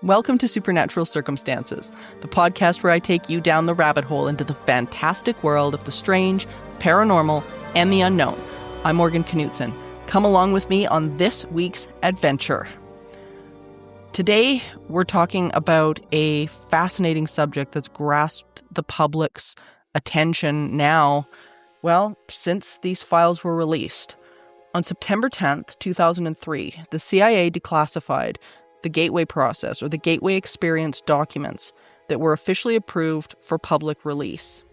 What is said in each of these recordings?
Welcome to Supernatural Circumstances, the podcast where I take you down the rabbit hole into the fantastic world of the strange, paranormal, and the unknown. I'm Morgan Knudsen. Come along with me on this week's adventure. Today, we're talking about a fascinating subject that's grasped the public's attention now, well, since these files were released. On September 10th, 2003, the CIA declassified the Gateway Process, or the Gateway Experience documents that were officially approved for public release.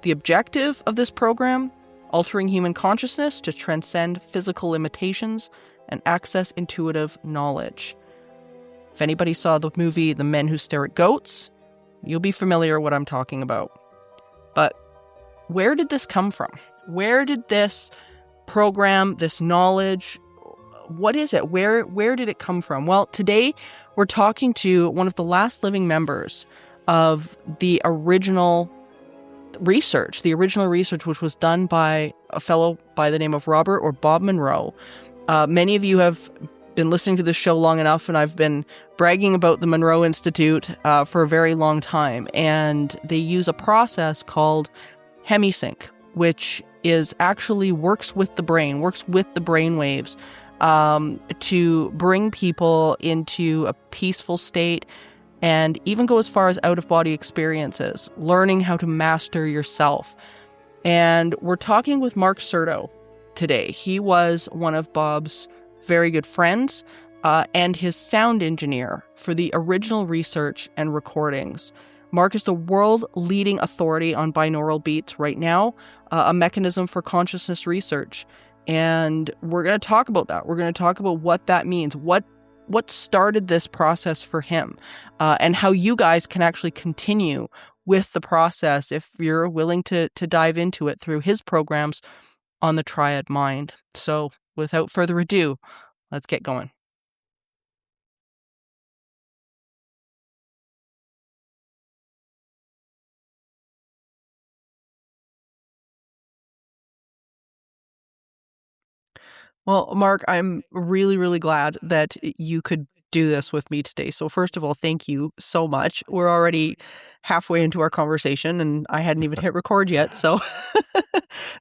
The objective of this program? Altering human consciousness to transcend physical limitations and access intuitive knowledge. If anybody saw the movie The Men Who Stare at Goats, you'll be familiar with what I'm talking about. But where did this come from? Where did this program, this knowledge, what is it? Where did it come from? Well, today we're talking to one of the last living members of the original research, which was done by a fellow by the name of Robert or Bob Monroe. Many of you have been listening to this show long enough, and I've been bragging about the Monroe Institute for a very long time. And they use a process called Hemi-Sync, which is actually works with the brain waves to bring people into a peaceful state and even go as far as out-of-body experiences, learning how to master yourself. And we're talking with Mark Certo today. He was one of Bob's very good friends and his sound engineer for the original research and recordings. Mark is the world-leading authority on binaural beats right now, a mechanism for consciousness research. And we're going to talk about that. We're going to talk about what that means, what started this process for him, and how you guys can actually continue with the process if you're willing to dive into it through his programs on the Triad Mind. So without further ado, let's get going. Well, Mark, I'm really, really glad that you could do this with me today. So first of all, thank you so much. We're already halfway into our conversation and I hadn't even hit record yet. So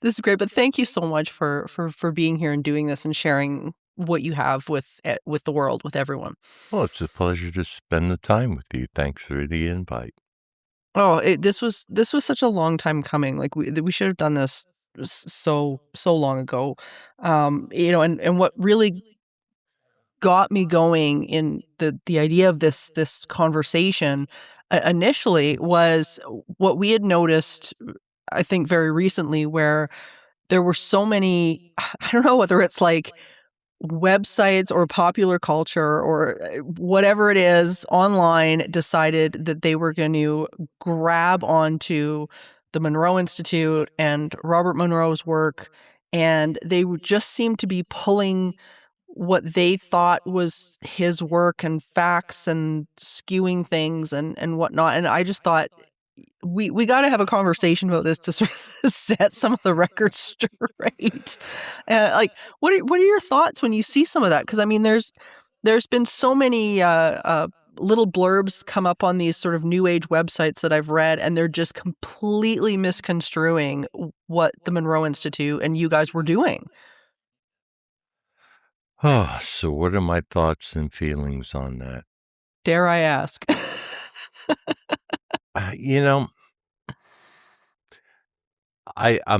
this is great. But thank you so much for being here and doing this and sharing what you have with the world, with everyone. Well, it's a pleasure to spend the time with you. Thanks for the invite. Oh, this was such a long time coming. Like we should have done this so long ago. And what really got me going in the idea of this conversation initially was what we had noticed, I think very recently, where there were so many, I don't know whether it's like websites or popular culture or whatever it is online decided that they were going to grab onto the Monroe Institute and Robert Monroe's work, and they just seemed to be pulling what they thought was his work and facts and skewing things and whatnot. And I just thought we got to have a conversation about this to sort of set some of the records straight. Like, what are your thoughts when you see some of that? Because I mean, there's been so many little blurbs come up on these sort of new age websites that I've read, and they're just completely misconstruing what the Monroe Institute and you guys were doing. Oh, so what are my thoughts and feelings on that? Dare I ask? I'm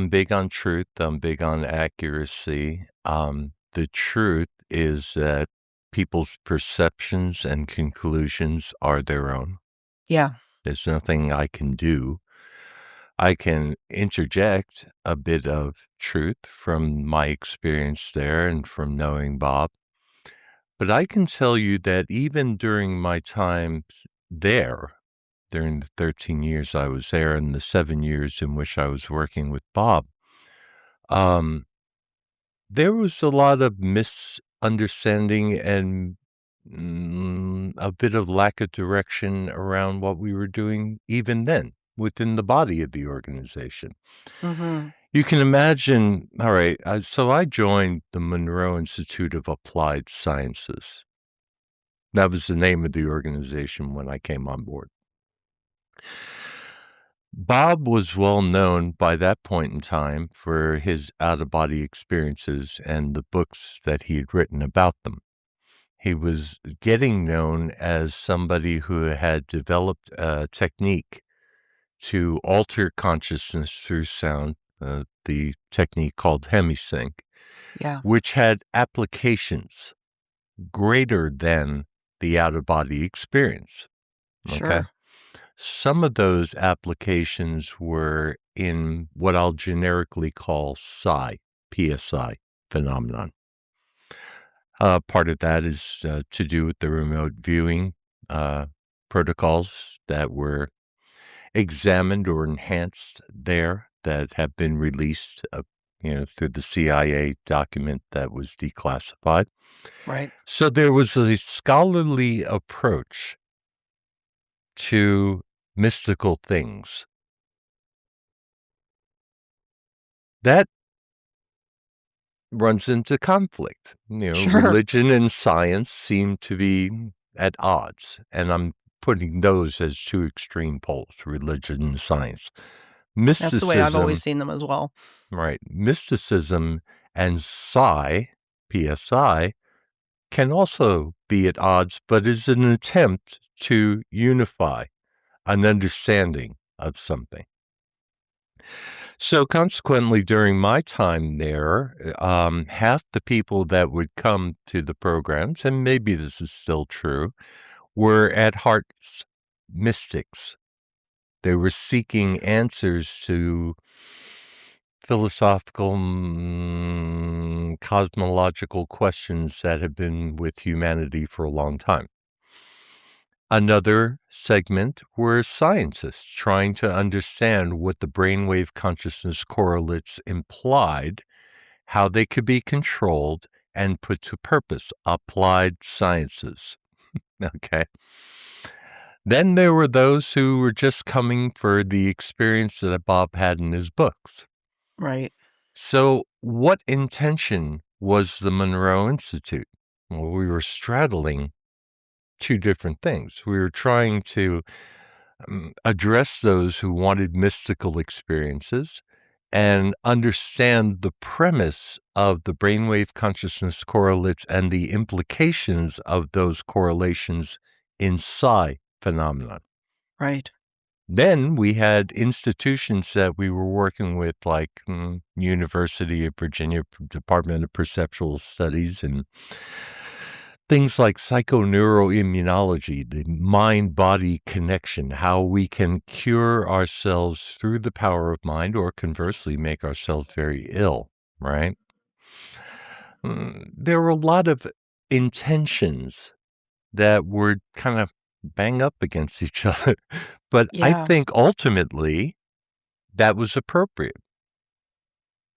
big on truth. I'm big on accuracy. The truth is that people's perceptions and conclusions are their own. Yeah. There's nothing I can do. I can interject a bit of truth from my experience there and from knowing Bob. But I can tell you that even during my time there, during the 13 years I was there and the 7 years in which I was working with Bob, there was a lot of misunderstanding and a bit of lack of direction around what we were doing even then within the body of the organization. Mm-hmm. You can imagine, all right, so I joined the Monroe Institute of Applied Sciences. That was the name of the organization when I came on board. Bob was well known by that point in time for his out-of-body experiences and the books that he had written about them. He was getting known as somebody who had developed a technique to alter consciousness through sound, the technique called Hemi-Sync, Yeah. which had applications greater than the out-of-body experience. Okay? Sure. Some of those applications were in what I'll generically call PSI phenomenon. Part of that is to do with the remote viewing protocols that were examined or enhanced there that have been released, through the CIA document that was declassified. Right. So there was a scholarly approach to mystical things. That runs into conflict. Sure. Religion and science seem to be at odds, and I'm putting those as two extreme poles, religion and science. Mysticism, That's the way I've always seen them as well. Right. Mysticism and PSI, can also be at odds, but is an attempt to unify an understanding of something. So consequently, during my time there, half the people that would come to the programs, and maybe this is still true, were at heart mystics. They were seeking answers to philosophical, cosmological questions that have been with humanity for a long time. Another segment were scientists trying to understand what the brainwave consciousness correlates implied, how they could be controlled and put to purpose, applied sciences. Okay. Then there were those who were just coming for the experience that Bob had in his books. Right. So what intention was the Monroe Institute? Well, we were straddling two different things. We were trying to address those who wanted mystical experiences and understand the premise of the brainwave consciousness correlates and the implications of those correlations in psi phenomenon. Right. Then we had institutions that we were working with, like University of Virginia Department of Perceptual Studies and things like psychoneuroimmunology, the mind-body connection, how we can cure ourselves through the power of mind or conversely make ourselves very ill, right? There were a lot of intentions that were kind of bang up against each other. But I Yeah. think ultimately that was appropriate.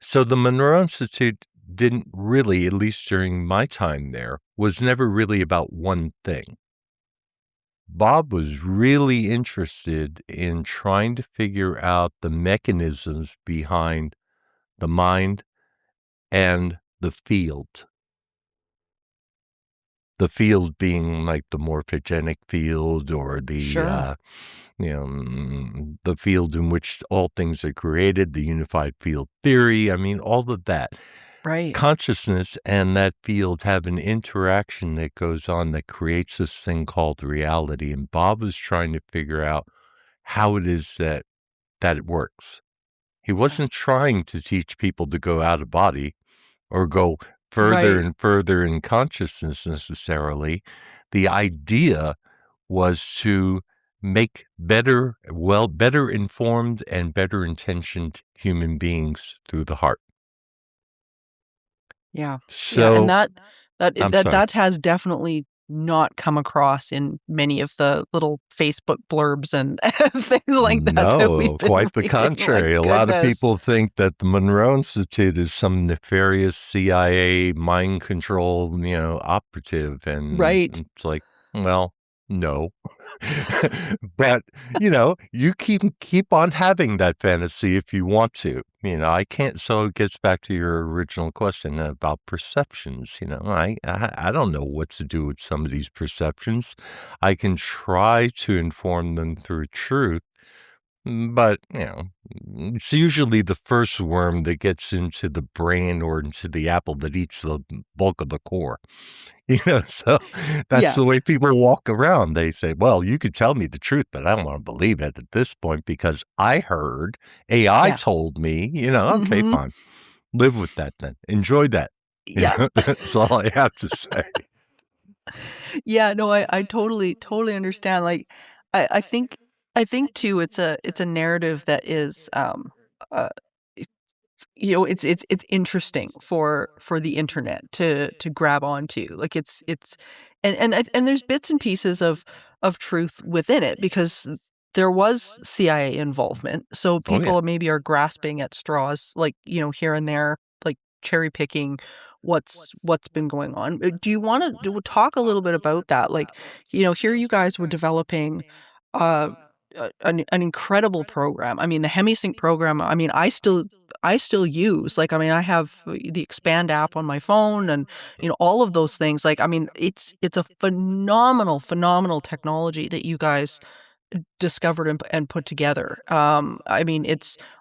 So the Monroe Institute didn't really, at least during my time there, was never really about one thing. Bob was really interested in trying to figure out the mechanisms behind the mind and the field. The field being like the morphogenic field or the, Sure. The field in which all things are created, the unified field theory. I mean, all of that. Right. Consciousness and that field have an interaction that goes on that creates this thing called reality. And Bob was trying to figure out how it is that it works. He wasn't trying to teach people to go out of body or go further and further in consciousness necessarily. The idea was to make better informed and better intentioned human beings through the heart. Yeah. So and I'm sorry. that has definitely not come across in many of the little Facebook blurbs and things like that. That we've No, been quite the reading. contrary. Like, A lot of goodness. people think that the Monroe Institute is some nefarious CIA mind control, operative. And Right. it's like, well, no. But, you keep on having that fantasy if you want to. I can't. So it gets back to your original question about perceptions. I don't know what to do with some of these perceptions. I can try to inform them through truth, but it's usually the first worm that gets into the brain or into the apple that eats the bulk of the core. So that's Yeah, the way people walk around. They say, well, you could tell me the truth, but I don't want to believe it at this point because I heard AI yeah. told me, okay, Hmm. fine. Live with that then. Enjoy that. Yeah. That's all I have to say. Yeah, no, I totally understand. Like, I think too, it's a narrative that is uh it's interesting for the internet to grab onto. Like it's and there's bits and pieces of truth within it because there was CIA involvement. So Oh, yeah. people maybe are grasping at straws, like, here and there, like cherry picking what's been going on. Do you want to talk a little bit about that? Like, here you guys were developing uh an incredible program. I mean, the Hemi-Sync program, I mean, I still use, like, I mean, I have the Expand app on my phone and, all of those things. Like, I mean, it's a phenomenal technology that you guys discovered and put together. I mean,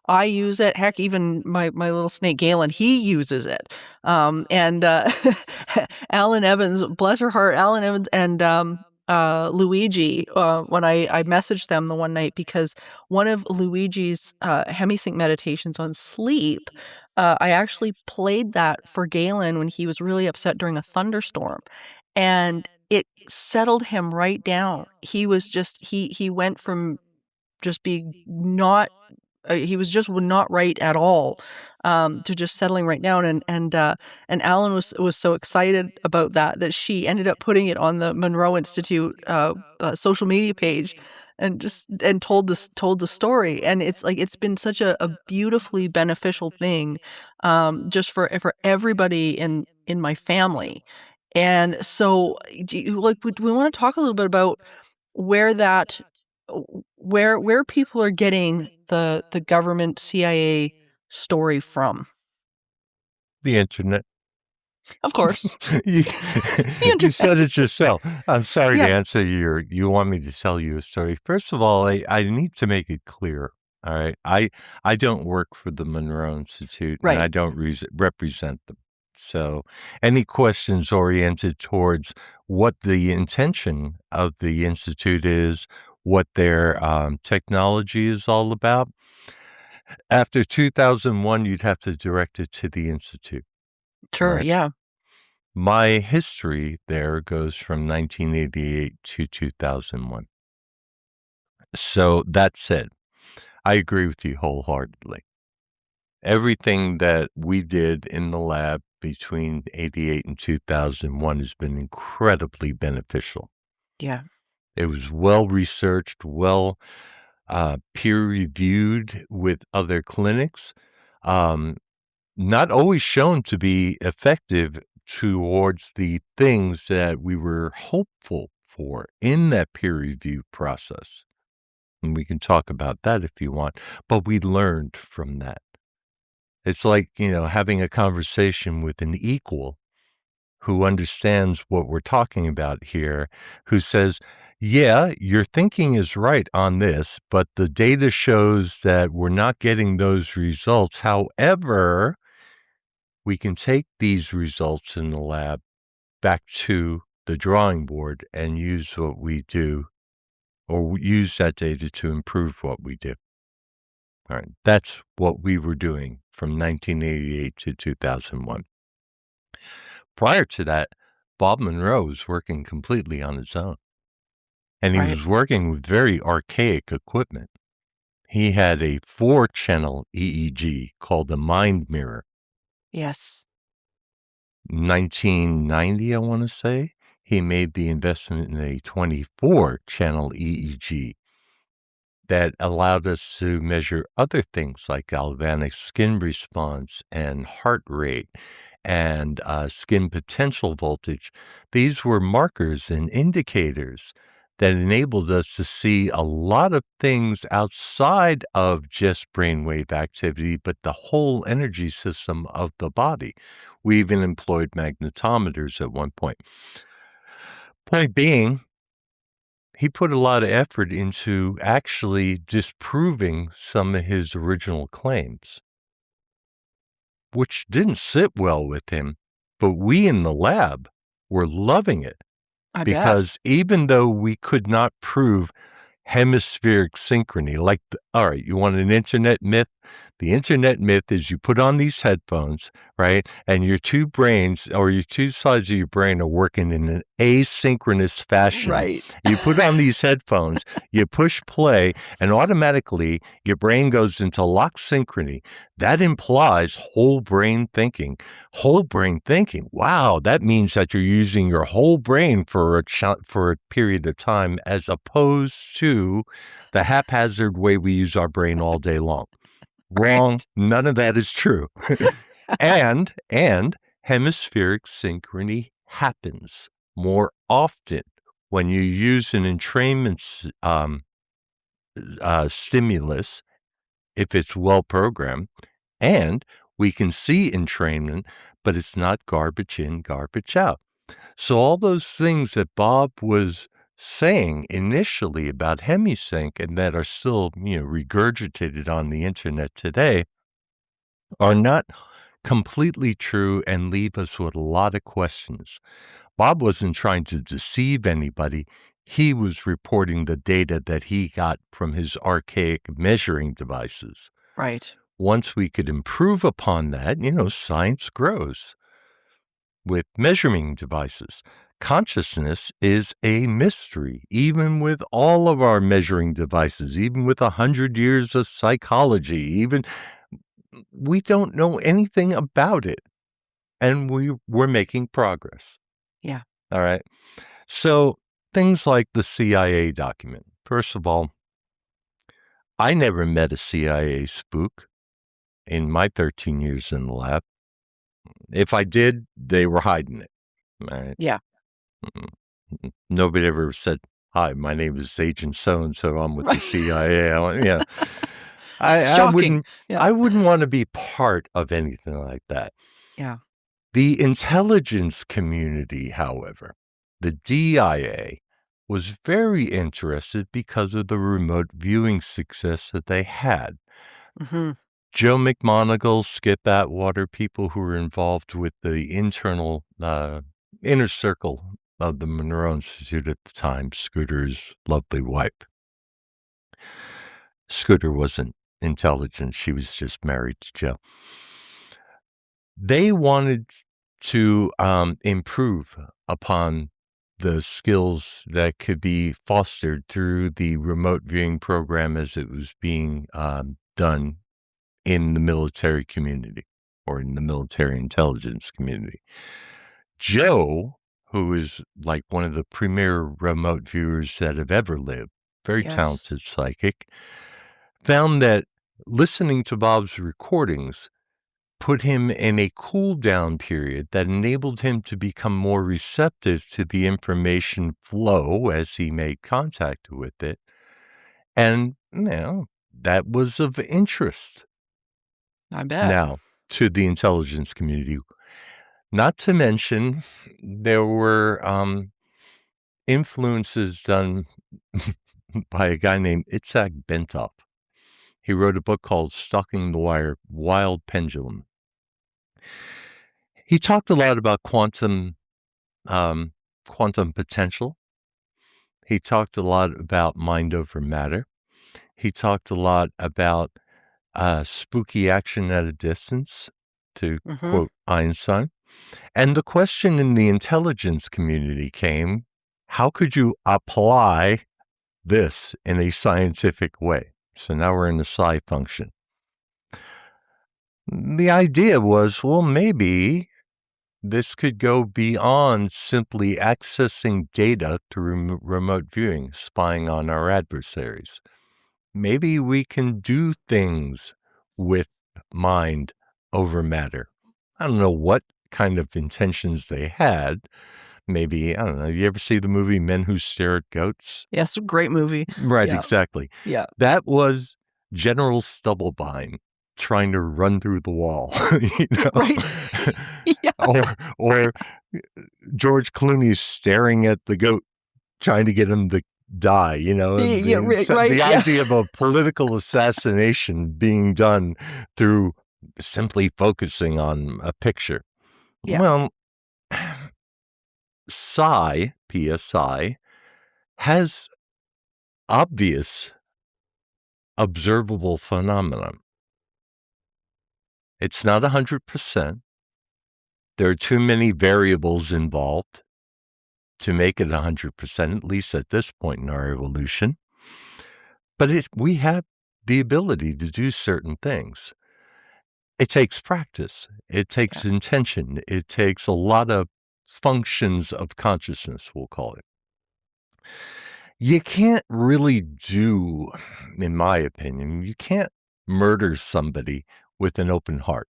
I use it. Heck, even my little snake Galen, he uses it. And Alan Evans, bless her heart, Alan Evans and Luigi. When I messaged them the one night because one of Luigi's Hemi-Sync meditations on sleep, I actually played that for Galen when he was really upset during a thunderstorm, and it settled him right down. He was just he went from just being not he was just not right at all, to just settling right down, and Alan was so excited about that she ended up putting it on the Monroe Institute social media page, and told the story, and it's like it's been such a beautifully beneficial thing, just for everybody in my family, and so like we want to talk a little bit about where that where people are getting the government CIA story from. The internet. Of course. you, The you internet. said it yourself. I'm sorry to Yeah, answer you want me to tell you a story. First of all, I need to make it clear. All right. I don't work for the Monroe Institute and right. I don't represent them. So any questions oriented towards what the intention of the Institute is, what their technology is all about, after 2001, you'd have to direct it to the Institute. All Sure, right. yeah. My history there goes from 1988 to 2001. So that said, I agree with you wholeheartedly. Everything that we did in the lab between 88 and 2001 has been incredibly beneficial. Yeah. It was well researched, well peer reviewed with other clinics. Um, Not always shown to be effective towards the things that we were hopeful for in that peer review process. And we can talk about that if you want, but we learned from that. It's like, having a conversation with an equal who understands what we're talking about here, who says, yeah, your thinking is right on this, but the data shows that we're not getting those results. However, we can take these results in the lab back to the drawing board and use what we do or use that data to improve what we do. All right. That's what we were doing from 1988 to 2001. Prior to that, Bob Monroe was working completely on his own, and he Right. was working with very archaic equipment. He had a 4-channel EEG called the Mind Mirror. Yes. 1990, I want to say, he made the investment in a 24-channel EEG that allowed us to measure other things like galvanic skin response and heart rate and skin potential voltage. These were markers and indicators that enabled us to see a lot of things outside of just brainwave activity, but the whole energy system of the body. We even employed magnetometers at one point. Point being, he put a lot of effort into actually disproving some of his original claims, which didn't sit well with him, but we in the lab were loving it. I bet. Because even though we could not prove hemispheric synchrony, all right, you want an internet myth? The internet myth is you put on these headphones, right? And your two brains or your two sides of your brain are working in an asynchronous fashion. Right. You put on these headphones, you push play, and automatically your brain goes into lock synchrony. That implies whole brain thinking. Whole brain thinking. Wow, that means that you're using your whole brain for a period of time, as opposed to the haphazard way we use our brain all day long. Wrong. Right. None of that is true. and hemispheric synchrony happens more often when you use an entrainment stimulus, if it's well programmed, and we can see entrainment, but it's not garbage in, garbage out. So all those things that Bob was saying initially about Hemi-Sync and that are still, regurgitated on the internet today are not completely true and leave us with a lot of questions. Bob wasn't trying to deceive anybody. He was reporting the data that he got from his archaic measuring devices. Right. Once we could improve upon that, science grows with measuring devices. Consciousness is a mystery, even with all of our measuring devices, even with 100 years of psychology, we don't know anything about it. And we're making progress. Yeah. All right. So things like the CIA document. First of all, I never met a CIA spook in my 13 years in the lab. If I did, they were hiding it. All right. Yeah. Nobody ever said, "Hi, my name is Agent So-and-so. I'm with the CIA." Yeah. I wouldn't want to be part of anything like that. Yeah. The intelligence community, however, the DIA, was very interested because of the remote viewing success that they had. Mm-hmm. Joe McMoneagle, Skip Atwater, people who were involved with the internal inner circle of the Monroe Institute at the time, Scooter's lovely wife. Scooter wasn't intelligent. She was just married to Joe. They wanted to improve upon the skills that could be fostered through the remote viewing program as it was being done in the military community or in the military intelligence community. Joe, who is like one of the premier remote viewers that have ever lived, very talented psychic, found that listening to Bob's recordings put him in a cool down period that enabled him to become more receptive to the information flow as he made contact with it. And, that was of interest. I bet. Now, to the intelligence community. Not to mention, there were influences done by a guy named Itzhak Bentov. He wrote a book called Stalking the Wild Pendulum. He talked a lot about quantum potential. He talked a lot about mind over matter. He talked a lot about spooky action at a distance, to quote Einstein. And the question in the intelligence community came, how could you apply this in a scientific way? So now we're in the psi function. The idea was, well, maybe this could go beyond simply accessing data through remote viewing, spying on our adversaries. Maybe we can do things with mind over matter. I don't know what kind of intentions they had, maybe, I don't know, you ever see the movie Men Who Stare at Goats? Yes, great movie. Right, Yeah. exactly. Yeah. That was General Stubblebine trying to run through the wall, Right. Yeah. or George Clooney staring at the goat trying to get him to die, Yeah, right, the yeah. idea of a political assassination being done through simply focusing on a picture. Yeah. Well, PSI, has obvious observable phenomenon. It's not 100%. There are too many variables involved to make it 100%, at least at this point in our evolution. But we have the ability to do certain things. It takes practice. It takes intention. It takes a lot of functions of consciousness, we'll call it. You can't really do, in my opinion, you can't murder somebody with an open heart.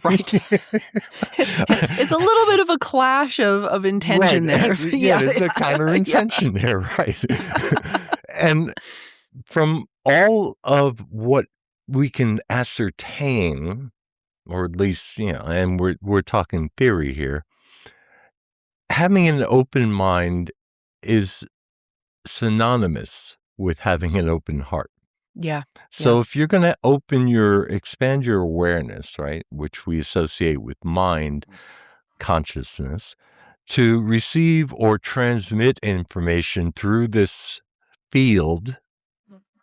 Right. It's a little bit of a clash of intention there. Yeah, there's a counter intention there, right? And from all of what we can ascertain, or at least, and we're talking theory here, having an open mind is synonymous with having an open heart. Yeah. So if you're going to expand your awareness, right, which we associate with mind, consciousness, to receive or transmit information through this field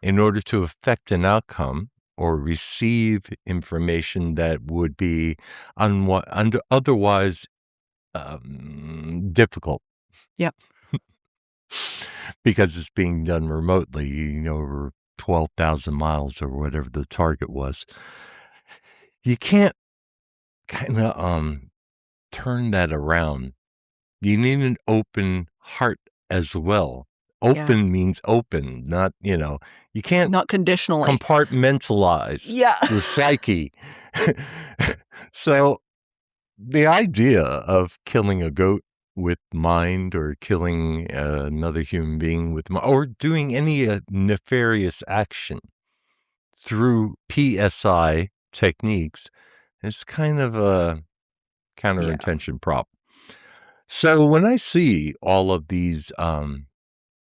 in order to affect an outcome or receive information that would be otherwise difficult. Yep. Because it's being done remotely, over 12,000 miles or whatever the target was. You can't kind of turn that around. You need an open heart as well. Open means open, not, you can't not conditionally compartmentalize the psyche. So the idea of killing a goat with mind, or killing another human being with mind, or doing any nefarious action through PSI techniques is kind of a counterintention problem. So when I see all of these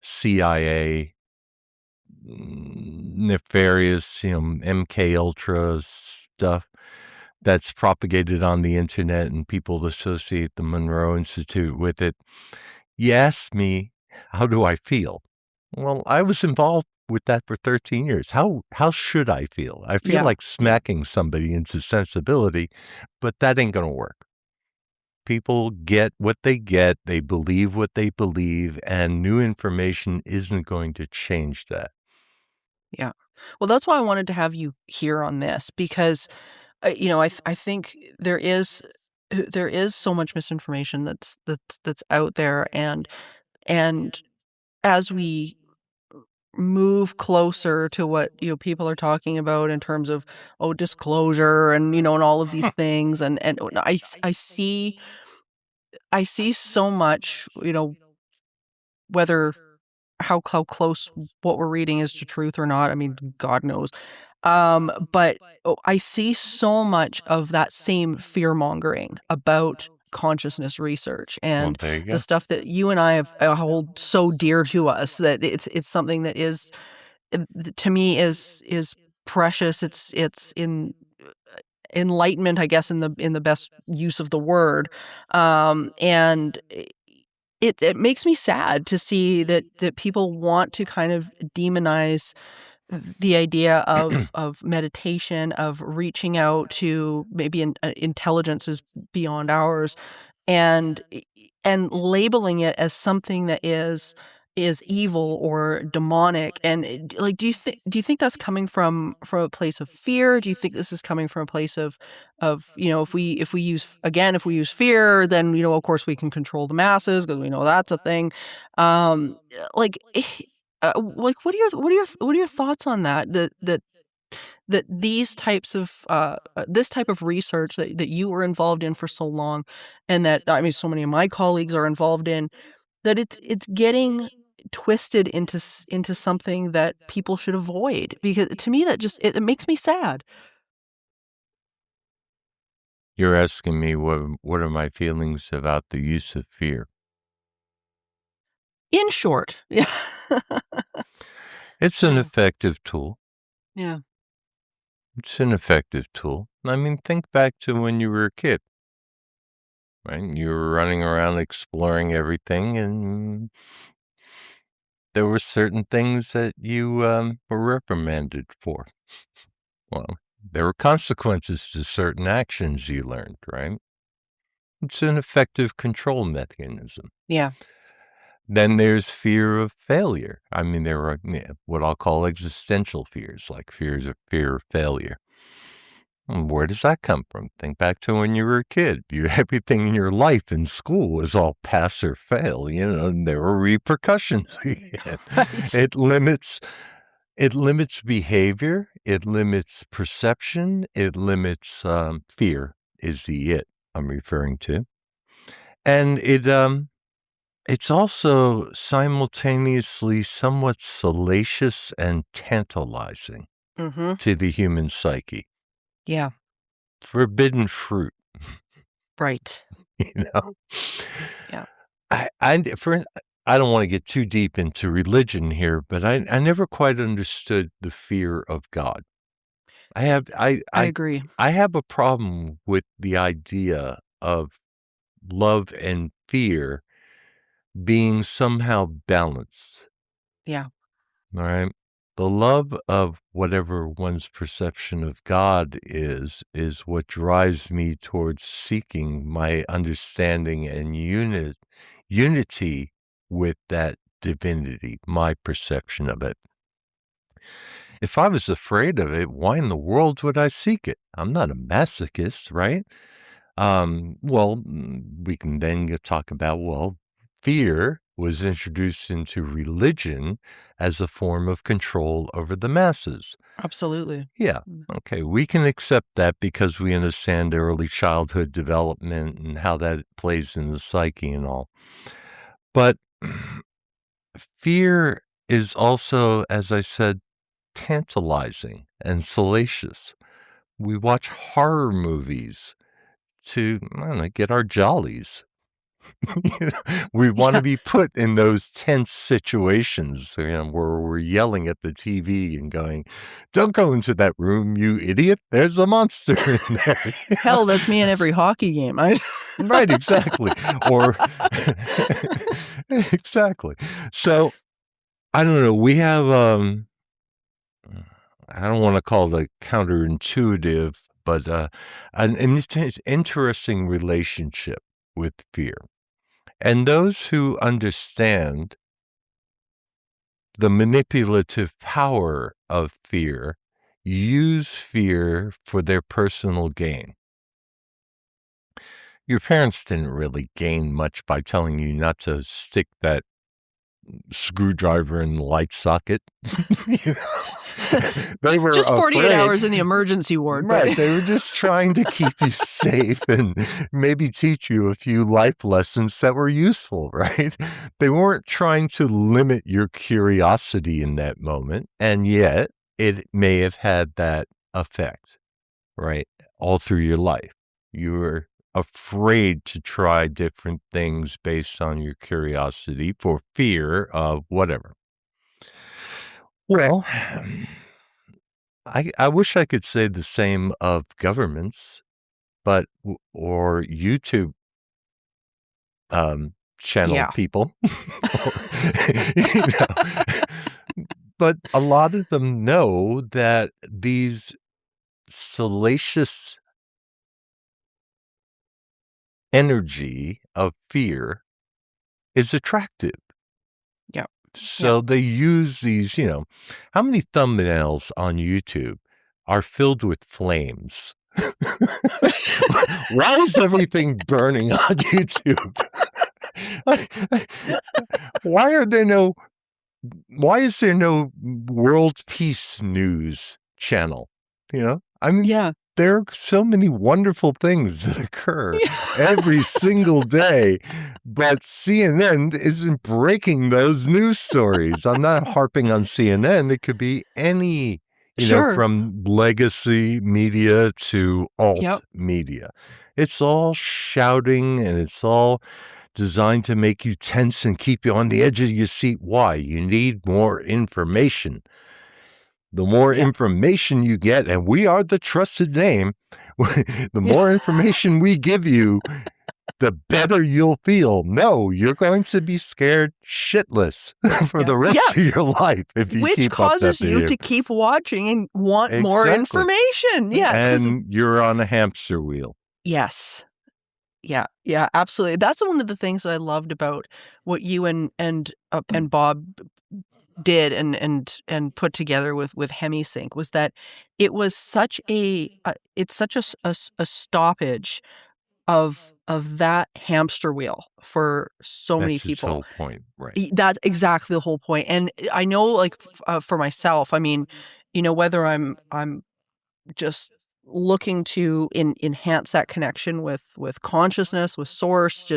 CIA nefarious, MK Ultra stuff that's propagated on the internet and people associate the Monroe Institute with it, you ask me, how do I feel? Well, I was involved with that for 13 years. How should I feel? I feel like smacking somebody into sensibility, but that ain't going to work. People get what they get, they believe what they believe, and new information isn't going to change that. Yeah. Well, that's why I wanted to have you here on this, because I think there is so much misinformation that's out there, and as we move closer to what people are talking about in terms of disclosure and and all of these things, and I see so much, whether how close what we're reading is to truth or not. I mean, God knows. But I see so much of that same fear mongering about consciousness research and the stuff that you and I have hold so dear to us, that it's something that is, to me, is precious. It's in enlightenment, I guess, in the best use of the word. And it makes me sad to see that people want to kind of demonize the idea of meditation, of reaching out to maybe intelligences beyond ours, and labeling it as something that is evil or demonic. And like, do you think that's coming from a place of fear? Do you think this is coming from a place of if we use fear, then of course we can control the masses, because we know that's a thing. Like, like, what are your thoughts on that? That that these types of this type of research that you were involved in for so long, and that so many of my colleagues are involved in, that it's getting twisted into something that people should avoid, because to me that just it makes me sad. You're asking me what are my feelings about the use of fear? In short, yeah, It's an yeah, effective tool. yeah, It's an effective tool. I mean, think back to when you were a kid, right? You were running around exploring everything, and there were certain things that you were reprimanded for. Well, there were consequences to certain actions you learned, right? It's an effective control mechanism. yeah, Then there's fear of failure. I mean, there are what I'll call existential fears, like fear of failure. Where does that come from? Think back to when you were a kid. Everything in your life in school was all pass or fail, and there were repercussions. right, It limits behavior. It limits perception. It limits fear is the it I'm referring to. And it's also simultaneously somewhat salacious and tantalizing mm-hmm, to the human psyche. yeah, Forbidden fruit, right, you know? yeah, I don't want to get too deep into religion here, but I never quite understood the fear of God. I have I agree, I have a problem with the idea of love and fear being somehow balanced. yeah, All right. The love of whatever one's perception of God is what drives me towards seeking my understanding and unity with that divinity, my perception of it. If I was afraid of it, why in the world would I seek it? I'm not a masochist, right? We can then talk about, fear was introduced into religion as a form of control over the masses. absolutely. Yeah, okay, we can accept that because we understand early childhood development and how that plays in the psyche and all. But fear is also, as I said, tantalizing and salacious. We watch horror movies to, I don't know, get our jollies. We want to Yeah, be put in those tense situations, where we're yelling at the TV and going, "Don't go into that room, you idiot! There's a monster in there." hell, that's me in every hockey game. Right, exactly. Or exactly. So I don't know. We have I don't want to call it counterintuitive, but an interesting relationship with fear. And those who understand the manipulative power of fear use fear for their personal gain. Your parents didn't really gain much by telling you not to stick that screwdriver in the light socket. You know? They were Just 48 afraid. hours in the emergency ward, but Right. They were just trying to keep you safe and maybe teach you a few life lessons that were useful, right? They weren't trying to limit your curiosity in that moment. And yet it may have had that effect, right? All through your life. You were afraid to try different things based on your curiosity for fear of whatever. Well, I wish I could say the same of governments, but or YouTube channel yeah, people, you know. But a lot of them know that these salacious energy of fear is attractive. yeah, yeah. So they use these, how many thumbnails on YouTube are filled with flames? Why is everything burning on YouTube? Why is there no world peace news channel. I mean, Yeah. there are so many wonderful things that occur every single day, but CNN isn't breaking those news stories. I'm not harping on CNN. It could be any, Sure. from legacy media to alt Yep. media. It's all shouting, and it's all designed to make you tense and keep you on the edge of your seat. Why? You need more information. The more information you get, and we are the trusted name, the more information we give you, the better you'll feel. No, you're going to be scared shitless for the rest of your life if you Which keep up that causes you behavior. to keep watching and want more information. Yeah. And you're on a hamster wheel. Yes. Yeah, absolutely. That's one of the things that I loved about what you and Bob did and put together with Hemi-Sync was that it was such it's such a stoppage of that hamster wheel for so many That's its people. whole point, right? That's exactly the whole point. And I know, like, for myself, I mean, whether I'm just looking to enhance that connection with consciousness, with source,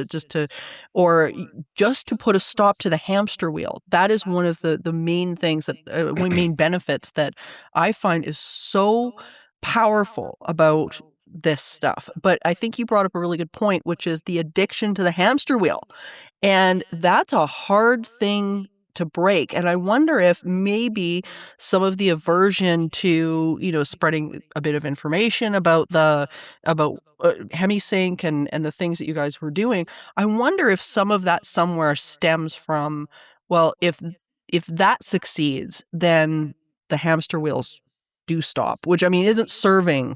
or just to put a stop to the hamster wheel. That is one of the main things that one of the main benefits that I find is so powerful about this stuff. But I think you brought up a really good point, which is the addiction to the hamster wheel. And that's a hard thing to break. And I wonder if maybe some of the aversion to, spreading a bit of information about Hemi-Sync and the things that you guys were doing, I wonder if some of that somewhere stems from, well, if that succeeds, then the hamster wheels do stop, which, I mean, isn't serving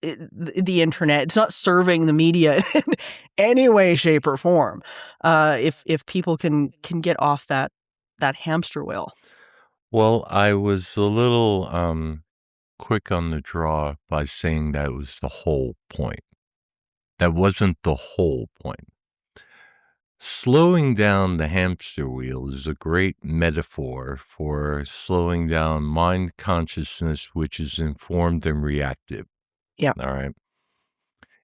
the internet. It's not serving the media in any way, shape, or form. If people can get off that hamster wheel. Well, I was a little quick on the draw by saying that was the whole point. That wasn't the whole point. Slowing down the hamster wheel is a great metaphor for slowing down mind consciousness, which is informed and reactive. Yeah. All right.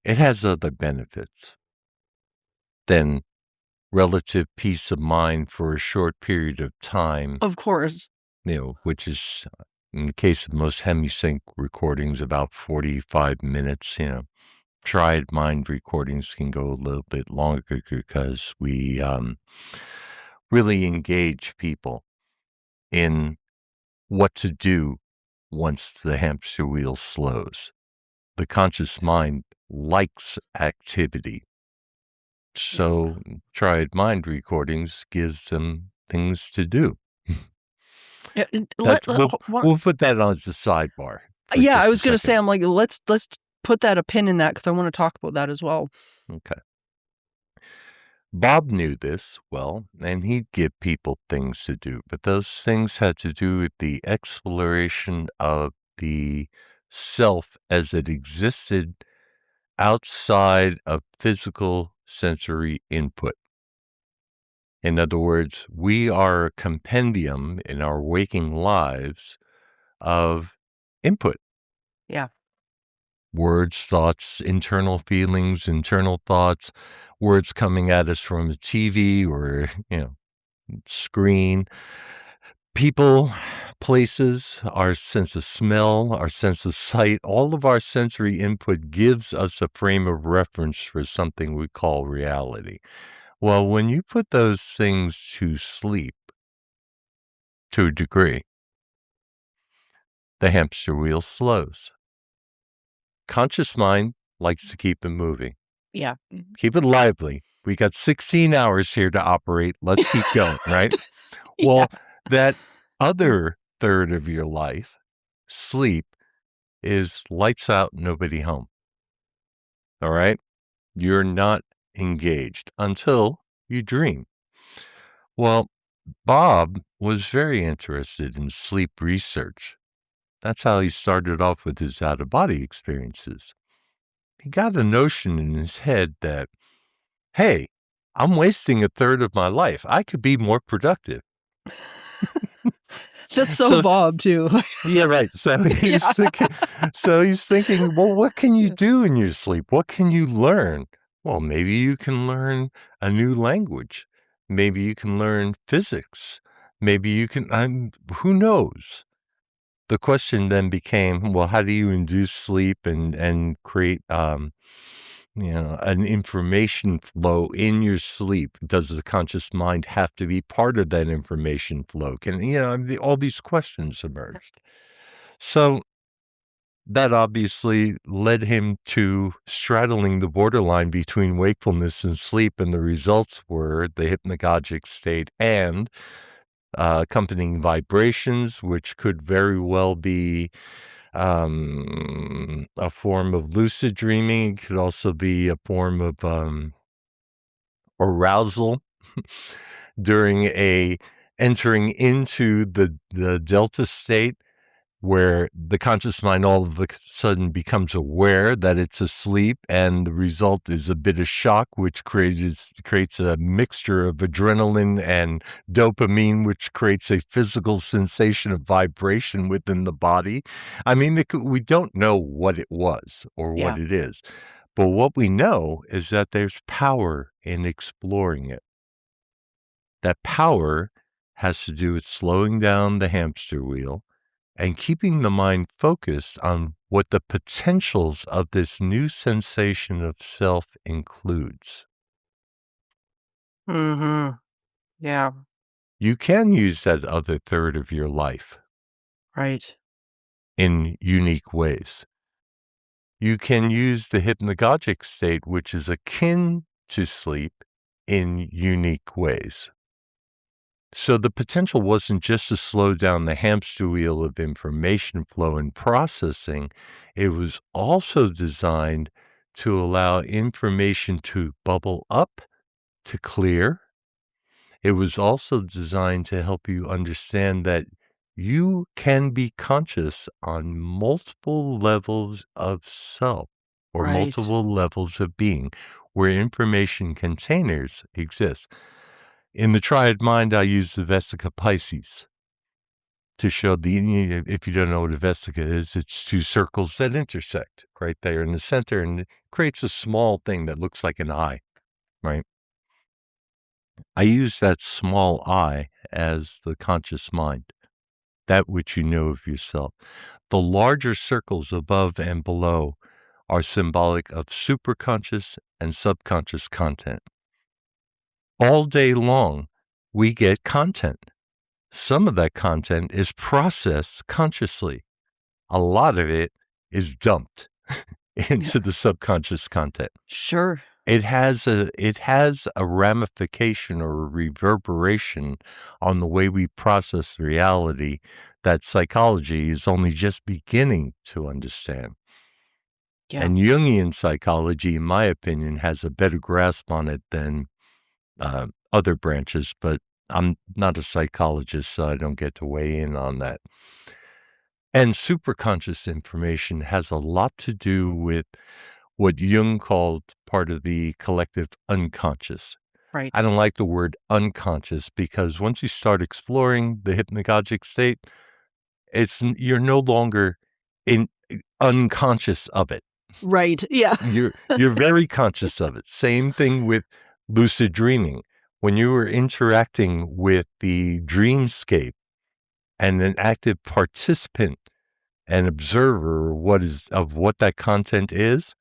It has other benefits than relative peace of mind for a short period of time. Of course. Which is, in the case of most Hemi-Sync recordings, about 45 minutes. Tried mind recordings can go a little bit longer because we really engage people in what to do once the hamster wheel slows. The conscious mind likes activity. So tried mind recordings gives them things to do. We'll put that on as a sidebar. Yeah, I was going to say, I'm like, let's put that a pin in that because I want to talk about that as well. Okay. Bob knew this well, and he'd give people things to do, but those things had to do with the exploration of the self as it existed outside of physical sensory input. In other words, we are a compendium in our waking lives of input. Yeah. Words, thoughts, internal feelings, internal thoughts, words coming at us from a TV or, screen, people, places, our sense of smell, our sense of sight, all of our sensory input gives us a frame of reference for something we call reality. Well, when you put those things to sleep, to a degree, the hamster wheel slows. Conscious mind likes to keep it moving. Yeah. Keep it lively. We got 16 hours here to operate. Let's keep going, right? Well, that other third of your life, sleep, is lights out, nobody home. All right? You're not engaged until you dream. Well, Bob was very interested in sleep research. That's how he started off with his out-of-body experiences. He got a notion in his head that, hey, I'm wasting a third of my life. I could be more productive. That's so So Bob too. yeah, right. So he's Yeah. thinking, well, what can you do in your sleep? What can you learn? Well, maybe you can learn a new language. Maybe you can learn physics. Maybe you can, who knows? The question then became, well, how do you induce sleep and create, an information flow in your sleep? Does the conscious mind have to be part of that information flow? All these questions emerged. So that obviously led him to straddling the borderline between wakefulness and sleep, and the results were the hypnagogic state and accompanying vibrations, which could very well be a form of lucid dreaming. It could also be a form of arousal during entering into the delta state, where the conscious mind all of a sudden becomes aware that it's asleep, and the result is a bit of shock, which creates a mixture of adrenaline and dopamine, which creates a physical sensation of vibration within the body. I mean, we don't know what it was or what Yeah. it is, but what we know is that there's power in exploring it. That power has to do with slowing down the hamster wheel and keeping the mind focused on what the potentials of this new sensation of self includes. Mm-hmm. Yeah. You can use that other third of your life Right. in unique ways. You can use the hypnagogic state, which is akin to sleep, in unique ways. So the potential wasn't just to slow down the hamster wheel of information flow and processing. It was also designed to allow information to bubble up, to clear. It was also designed to help you understand that you can be conscious on multiple levels of self or Right. multiple levels of being where information containers exist. In the triad mind, I use the Vesica Pisces to show if you don't know what a Vesica is, it's two circles that intersect right there in the center, and it creates a small thing that looks like an eye, right? I use that small eye as the conscious mind, that which you know of yourself. The larger circles above and below are symbolic of superconscious and subconscious content. All day long, we get content. Some of that content is processed consciously. A lot of it is dumped Yeah. into the subconscious content. Sure. It has a ramification or a reverberation on the way we process reality that psychology is only just beginning to understand. Yeah. And Jungian psychology, in my opinion, has a better grasp on it than other branches, but I'm not a psychologist, so I don't get to weigh in on that. And superconscious information has a lot to do with what Jung called part of the collective unconscious. Right. I don't like the word unconscious because once you start exploring the hypnagogic state, you're no longer unconscious of it. Right. Yeah. You're very conscious of it. Same thing with lucid dreaming. When you were interacting with the dreamscape and an active participant and observer of what that content is,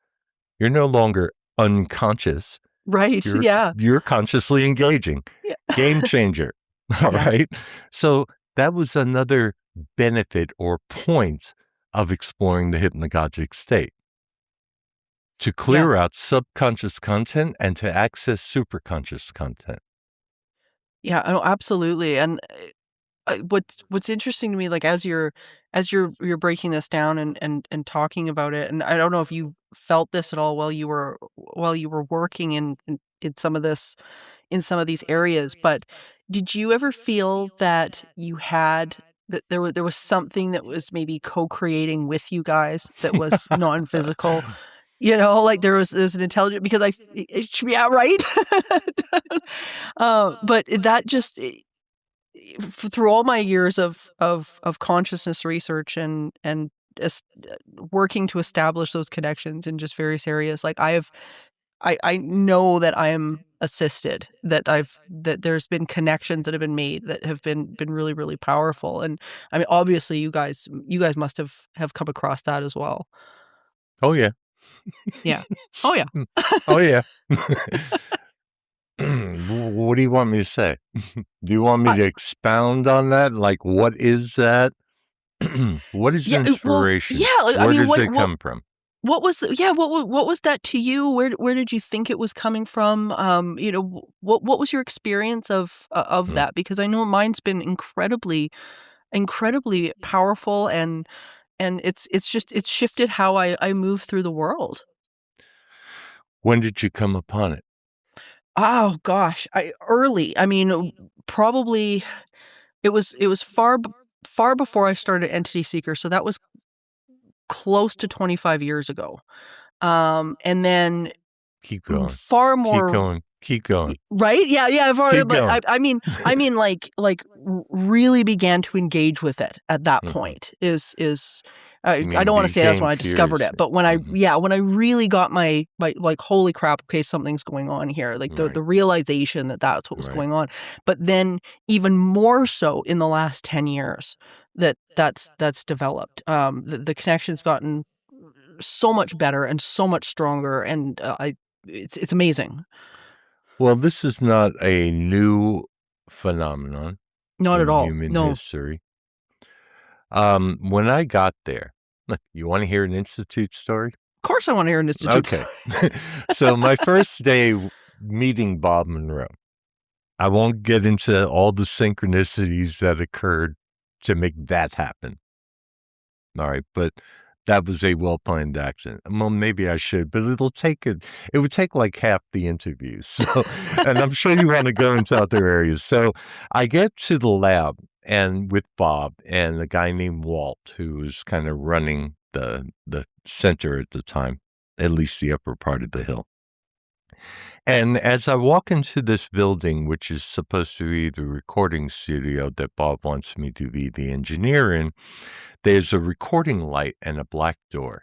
you're no longer unconscious. Right. Yeah. You're consciously engaging. Yeah. Game changer. All Yeah. right. So that was another benefit or point of exploring the hypnagogic state. To clear out subconscious content and to access superconscious content. Yeah. Oh, absolutely. And what's interesting to me, like as you're breaking this down and talking about it, and I don't know if you felt this at all while you were working in some of this in some of these areas, but did you ever feel that there was something that was maybe co-creating with you guys that was non-physical? Like there's an intelligent because yeah, right. But that just through all my years of consciousness research and working to establish those connections in just various areas, like I know that I am assisted, that there's been connections that have been made that have been really, really powerful. And I mean, obviously you guys must have come across that as well. Oh, yeah. Yeah. Oh, yeah. Oh, yeah. What do you want me to say? Do you want me to expound on that? Like, what is that? What is inspiration? Like, Where does it come from? What was what was that to you? Where did you think it was coming from? What was your experience of that? Because I know mine's been incredibly powerful, and it's shifted how I move through the world. When did you come upon it? Oh gosh, early. I mean, probably it was far before I started Entity Seeker, so that was close to 25 years ago. And then Keep going. far more. Keep going. Right? Yeah. Keep going. I mean, really began to engage with it at that point. I don't want to say that's when I discovered it, but when when I really got my like, holy crap, okay, something's going on here. Like the realization that that's what was going on. But then even more so in the last 10 years that's developed. The connection's gotten so much better and so much stronger, and it's amazing. Well, this is not a new phenomenon. Not at all. Human No. history. When I got there, you want to hear an Institute story? Of course I want to hear an Institute story. Okay. So my first day meeting Bob Monroe, I won't get into all the synchronicities that occurred to make that happen. All right, but that was a well-planned accident. Well, maybe I should, but it would take like half the interview. So, and I'm sure you want to go into other areas. So I get to the lab and with Bob and a guy named Walt, who was kind of running the center at the time, at least the upper part of the hill. And as I walk into this building, which is supposed to be the recording studio that Bob wants me to be the engineer in, there's a recording light and a black door.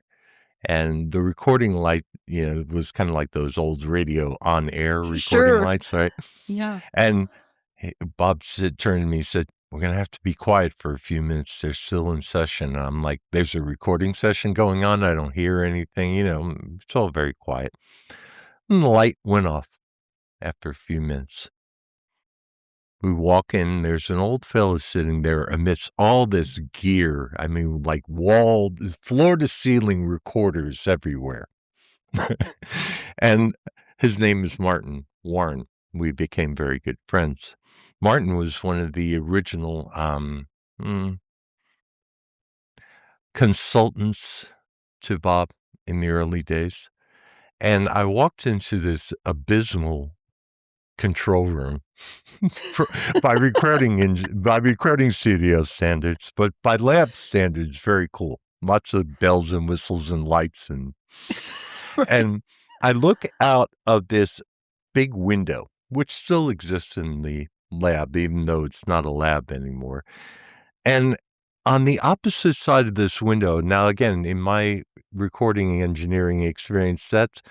And the recording light, was kind of like those old radio on-air recording lights, right? Yeah. And Bob turned to me and said, "We're going to have to be quiet for a few minutes. They're still in session." And I'm like, "There's a recording session going on. I don't hear anything. It's all very quiet." And the light went off after a few minutes. We walk in, there's an old fellow sitting there amidst all this gear. I mean, like floor-to-ceiling recorders everywhere. And his name is Martin Warren. We became very good friends. Martin was one of the original consultants to Bob in the early days. And I walked into this abysmal control room by recording studio standards, but by lab standards, very cool. Lots of bells and whistles and lights and I look out of this big window, which still exists in the lab, even though it's not a lab anymore. And on the opposite side of this window, now again, in my recording engineering experience, that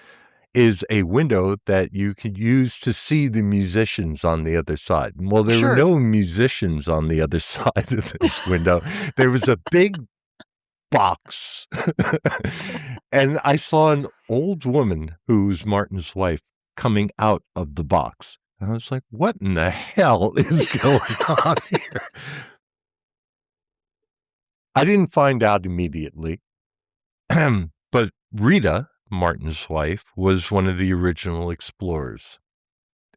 is a window that you could use to see the musicians on the other side. Well, there were no musicians on the other side of this window. There was a big box. And I saw an old woman who's Martin's wife coming out of the box. And I was like, what in the hell is going on here? I didn't find out immediately. But Rita, Martin's wife, was one of the original explorers.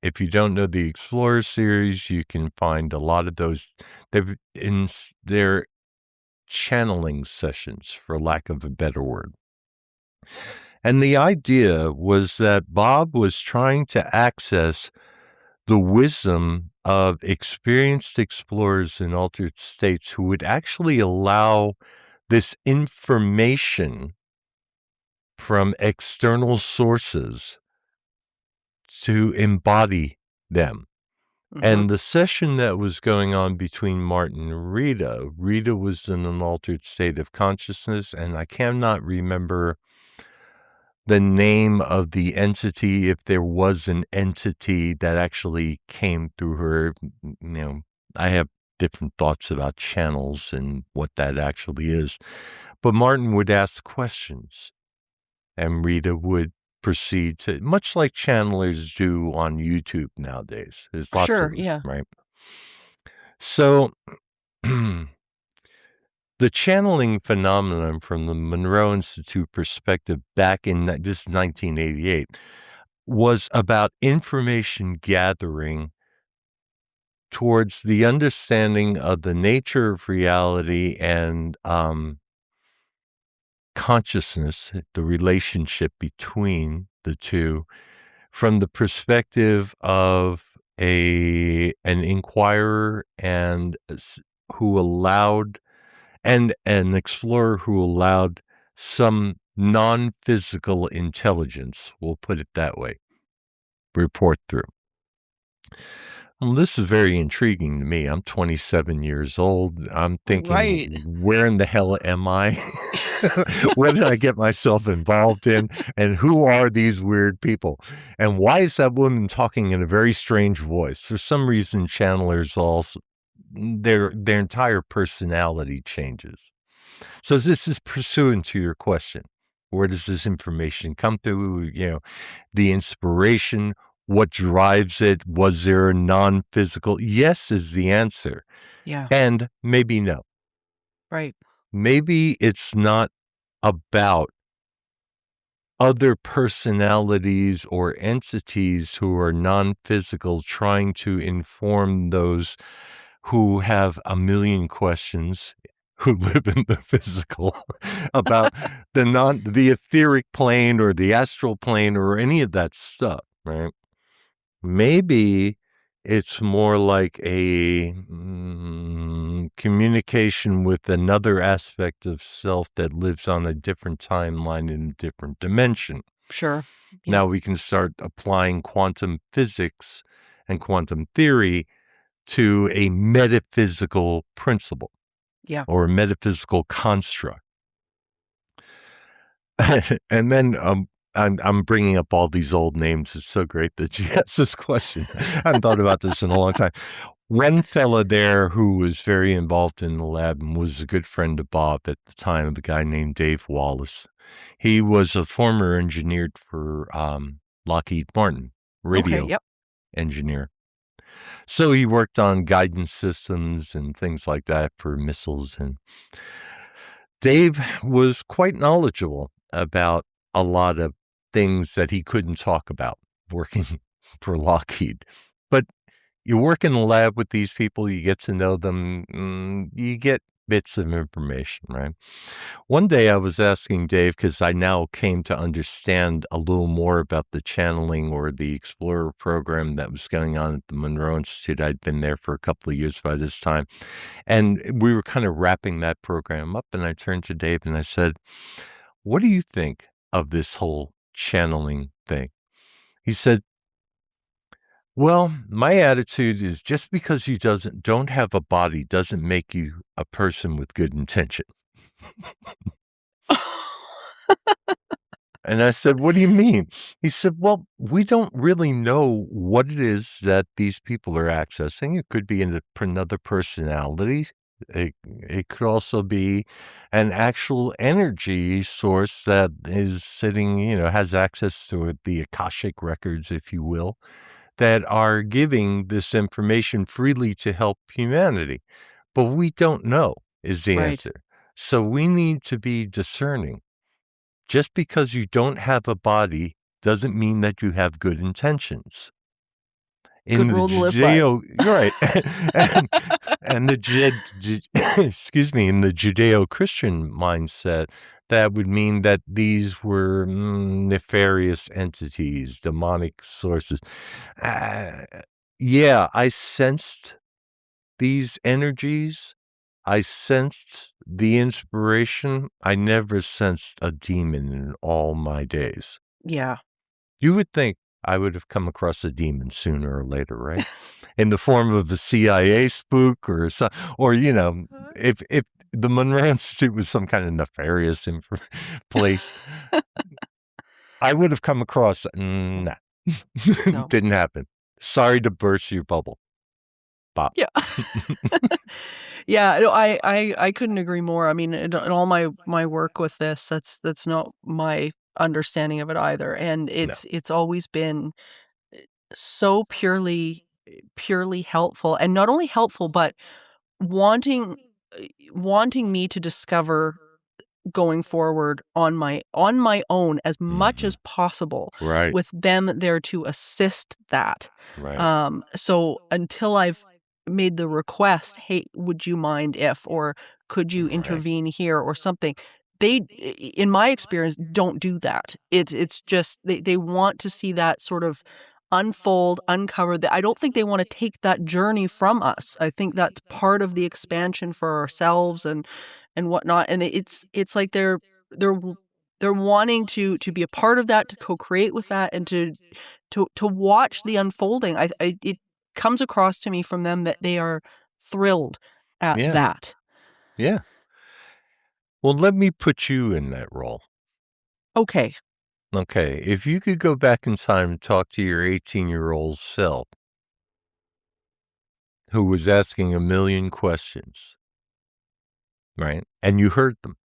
If you don't know the Explorer series, you can find a lot of those. They're channeling sessions, for lack of a better word. And the idea was that Bob was trying to access the wisdom of experienced explorers in altered states who would actually allow this information from external sources to embody them. And the session that was going on between Martin and Rita was in an altered state of consciousness, and I cannot remember the name of the entity, if there was an entity that actually came through her. I have different thoughts about channels and what that actually is. But Martin would ask questions, and Rita would proceed to, much like channelers do on YouTube nowadays. There's lots of them, right? So the channeling phenomenon from the Monroe Institute perspective back in this 1988 was about information gathering towards the understanding of the nature of reality and consciousness, the relationship between the two, from the perspective of an inquirer and who allowed, and an explorer who allowed some non-physical intelligence, we'll put it that way, report through. Well, this is very intriguing to me. I'm 27 years old. I'm thinking, where in the hell am I? What did I get myself involved in? And who are these weird people? And why is that woman talking in a very strange voice? For some reason, channelers also, their entire personality changes. So this is pursuant to your question. Where does this information come through? The inspiration, what drives it? Was there a non-physical? Yes is the answer. Yeah. And maybe no. Right. Maybe it's not about other personalities or entities who are non-physical trying to inform those who have a million questions, who live in the physical, about the etheric plane or the astral plane or any of that stuff, right? Maybe it's more like a communication with another aspect of self that lives on a different timeline in a different dimension. Sure. Yeah. Now we can start applying quantum physics and quantum theory to a metaphysical principle. Yeah. Or a metaphysical construct. And then I'm bringing up all these old names. It's so great that you asked this question. I haven't thought about this in a long time. One fella there who was very involved in the lab and was a good friend of Bob at the time, a guy named Dave Wallace. He was a former engineer for Lockheed Martin, radio engineer. So he worked on guidance systems and things like that for missiles. And Dave was quite knowledgeable about a lot of things that he couldn't talk about working for Lockheed. But you work in the lab with these people, you get to know them, you get bits of information, right? One day I was asking Dave, because I now came to understand a little more about the channeling or the Explorer program that was going on at the Monroe Institute. I'd been there for a couple of years by this time. And we were kind of wrapping that program up. And I turned to Dave and I said, what do you think of this whole channeling thing? He said, well, my attitude is just because you don't have a body doesn't make you a person with good intention. And I said, what do you mean? He said, well, we don't really know what it is that these people are accessing. It could be another personality. It could also be an actual energy source that is sitting, has access to the Akashic records, if you will, that are giving this information freely to help humanity. But we don't know is the answer. So we need to be discerning. Just because you don't have a body doesn't mean that you have good intentions. In the Judeo, right, and in the Judeo-Christian mindset, that would mean that these were nefarious entities, demonic sources. Yeah, I sensed these energies. I sensed the inspiration. I never sensed a demon in all my days. Yeah. You would think I would have come across a demon sooner or later, right? In the form of a CIA spook or if the Monroe Institute was some kind of nefarious place, I would have come across. Nah, No. didn't happen. Sorry to burst your bubble, Bob. Yeah. Yeah, no, I couldn't agree more. I mean, in all my work with this, that's not my understanding of it either. And No. it's always been so purely helpful, and not only helpful, but wanting wanting me to discover going forward on my own as much as possible, Right. with them there to assist that. Right. So until I've made the request, "Hey, would you mind if," or "Could you Right. intervene here," or something, they, in my experience, don't do that. It's just they want to see that sort of unfold, uncover. That I don't think they want to take that journey from us. I think that's part of the expansion for ourselves and whatnot. And it's like they're they're wanting to be a part of that, to co-create with that, and to watch the unfolding. It comes across to me from them that they are thrilled at Yeah. that. Yeah. Well, let me put you in that role. Okay. Okay. If you could go back in time and talk to your 18-year-old self who was asking a million questions, right? And you heard them,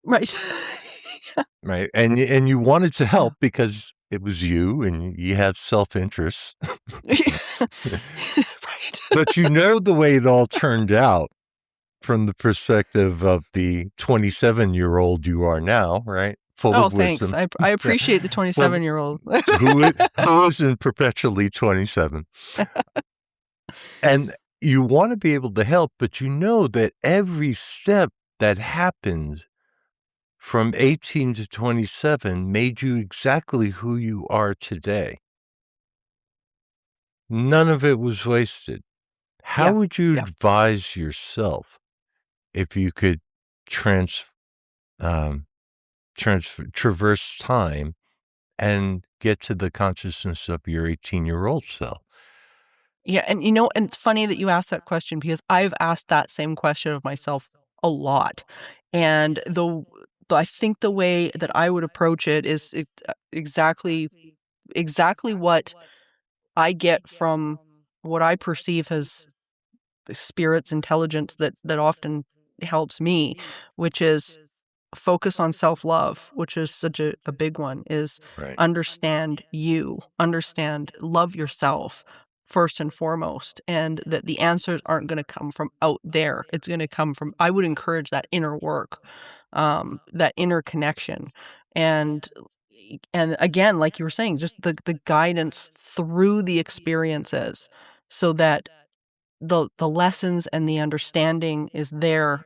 Right. right? And you wanted to Yeah. help because it was you and you have self-interest. Right. But you know the way it all turned out from the perspective of the 27-year-old you are now, right? Full Oh, of thanks. wisdom. I appreciate the Full, 27-year-old. who isn't perpetually 27. And you want to be able to help, but you know that every step that happened from 18 to 27 made you exactly who you are today. None of it was wasted. How Yeah. would you Yeah. advise yourself if you could traverse time and get to the consciousness of your 18-year-old self? Yeah, and and it's funny that you asked that question, because I've asked that same question of myself a lot. And I think the way that I would approach it is exactly what I get from what I perceive as spirit's intelligence that often helps me, which is focus on self-love, which is such a big one, is Right. understand, love yourself first and foremost, and that the answers aren't going to come from out there. It's going to come from, I would encourage that inner work, that inner connection. And again, like you were saying, just the guidance through the experiences, so that the lessons and the understanding is there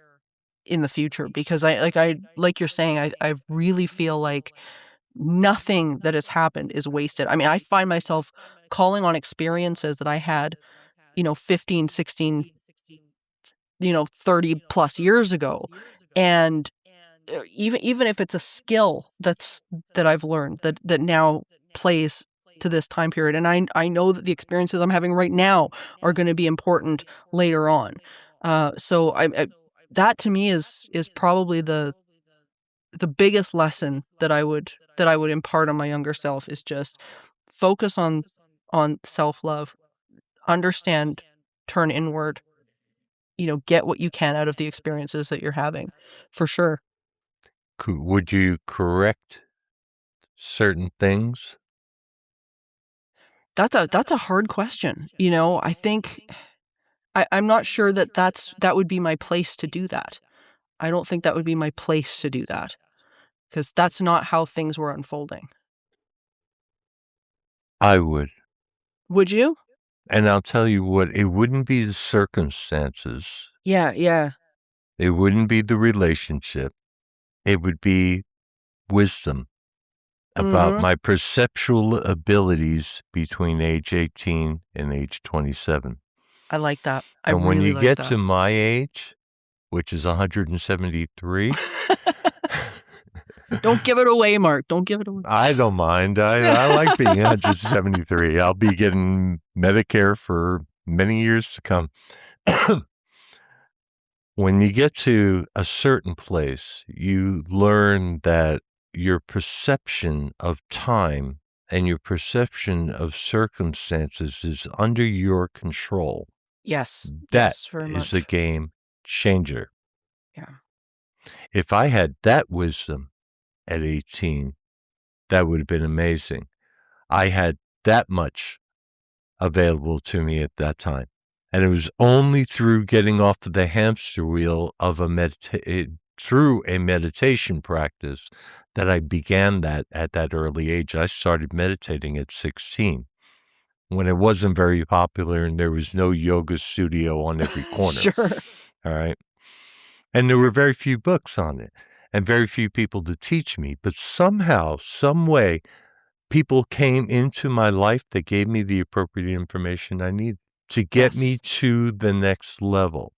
in the future. Because like you're saying, I really feel like nothing that has happened is wasted. I mean, I find myself calling on experiences that I had, 15, 16, 30 plus years ago. And even if it's a skill that I've learned that now plays to this time period, and I know that the experiences I'm having right now are going to be important later on. So that to me is probably the biggest lesson that I would impart on my younger self, is just focus on self-love, understand, turn inward, get what you can out of the experiences that you're having, for sure. Would you correct certain things? That's a hard question. I think I'm not sure that would be my place to do that. I don't think that would be my place to do that, because that's not how things were unfolding. I would. Would you? And I'll tell you what, it wouldn't be the circumstances. Yeah, yeah. It wouldn't be the relationship. It would be wisdom about Mhm. my perceptual abilities between age 18 and age 27. I like that. I And when really you like get that. to my age, which is 173, Don't give it away, Mark. Don't give it away. I don't mind. I like being 173. I'll be getting Medicare for many years to come. When you get to a certain place, you learn that your perception of time and your perception of circumstances is under your control. Yes. That yes, very is much. a game changer. Yeah. If I had that wisdom at 18, that would have been amazing. I had that much available to me at that time. And it was only through getting off of the hamster wheel of through a meditation practice that I began that at that early age. I started meditating at 16 when it wasn't very popular and there was no yoga studio on every corner. Sure. All right. And there were very few books on it and very few people to teach me. But somehow, some way, people came into my life that gave me the appropriate information I needed to get me to the next level.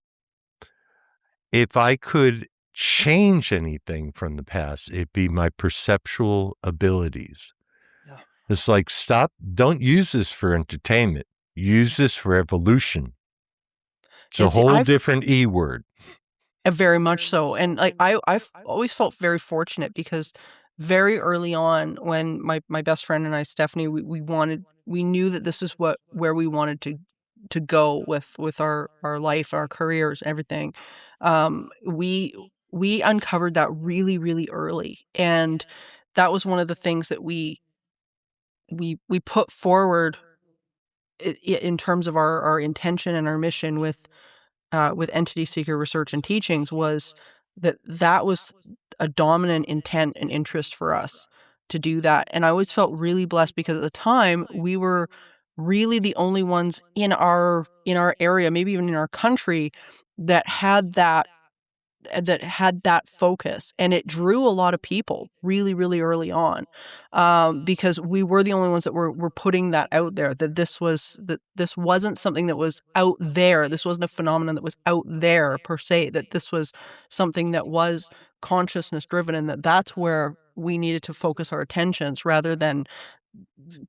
If I could change anything from the past, it'd be my perceptual abilities. Yeah. It's like, don't use this for entertainment. Use this for evolution. It's a whole different E word. Very much so. And like I've always felt very fortunate because very early on when my best friend and I, Stephanie, we knew that this is where we wanted to go with our life, our careers, everything. We uncovered that really, really early. And that was one of the things that we put forward in terms of our intention and our mission with Entity Seeker Research and Teachings, was that was a dominant intent and interest for us to do that. And I always felt really blessed because at the time we were really the only ones in our area, maybe even in our country, that had that focus, and it drew a lot of people really, really early on, because we were the only ones that were putting that out there, that this wasn't something that was out there. This wasn't a phenomenon that was out there per se, that this was something that was consciousness driven, and that's where we needed to focus our attentions rather than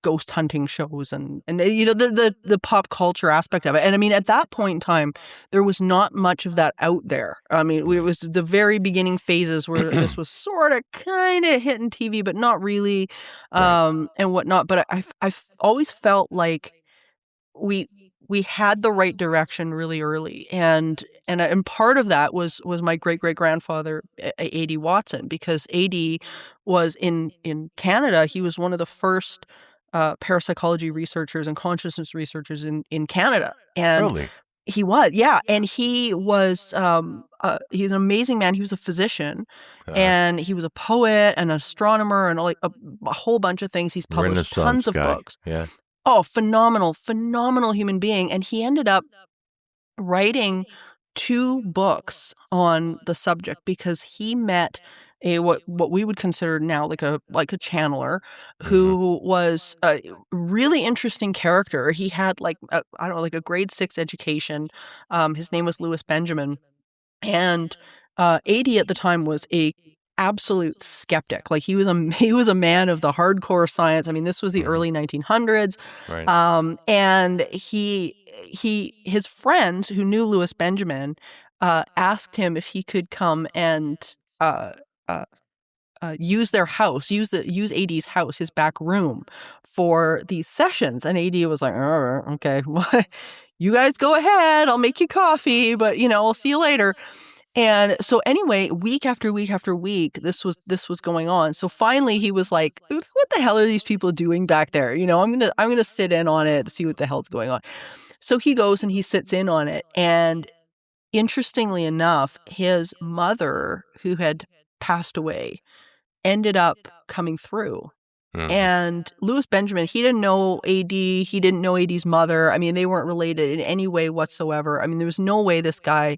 ghost hunting shows and you know the pop culture aspect of it. And I mean, at that point in time, there was not much of that out there. I mean, it was the very beginning phases where this was sort of kind of hitting TV, but not really, and whatnot. But I've always felt like we had the right direction really early, and part of that was my great grandfather, A.D. Watson, because A.D. was in Canada. He was one of the first parapsychology researchers and consciousness researchers in Canada, and Really? He was, yeah, and he was he's an amazing man. He was a physician, and he was a poet and an astronomer and like a whole bunch of things. He's published tons of books. Yeah. Oh, phenomenal human being. And he ended up writing 2 books on the subject because he met what we would consider now like a channeler who was a really interesting character. He had like a grade 6 education. His name was Louis Benjamin, and AD at the time was a absolute skeptic. Like he was a man of the hardcore science. I mean, this was the early 1900s. Right. And his friends who knew Louis Benjamin asked him if he could come and use their house, use AD's house, his back room, for these sessions. And AD was like, oh, okay, well, you guys go ahead. I'll make you coffee, but I'll see you later. And so anyway, week after week after week, this was going on. So finally he was like, what the hell are these people doing back there? I'm going to sit in on it to see what the hell's going on. So he goes and he sits in on it. And interestingly enough, his mother, who had passed away, ended up coming through. And Louis Benjamin, he didn't know AD. He didn't know AD's mother. I mean, they weren't related in any way whatsoever. I mean, there was no way this guy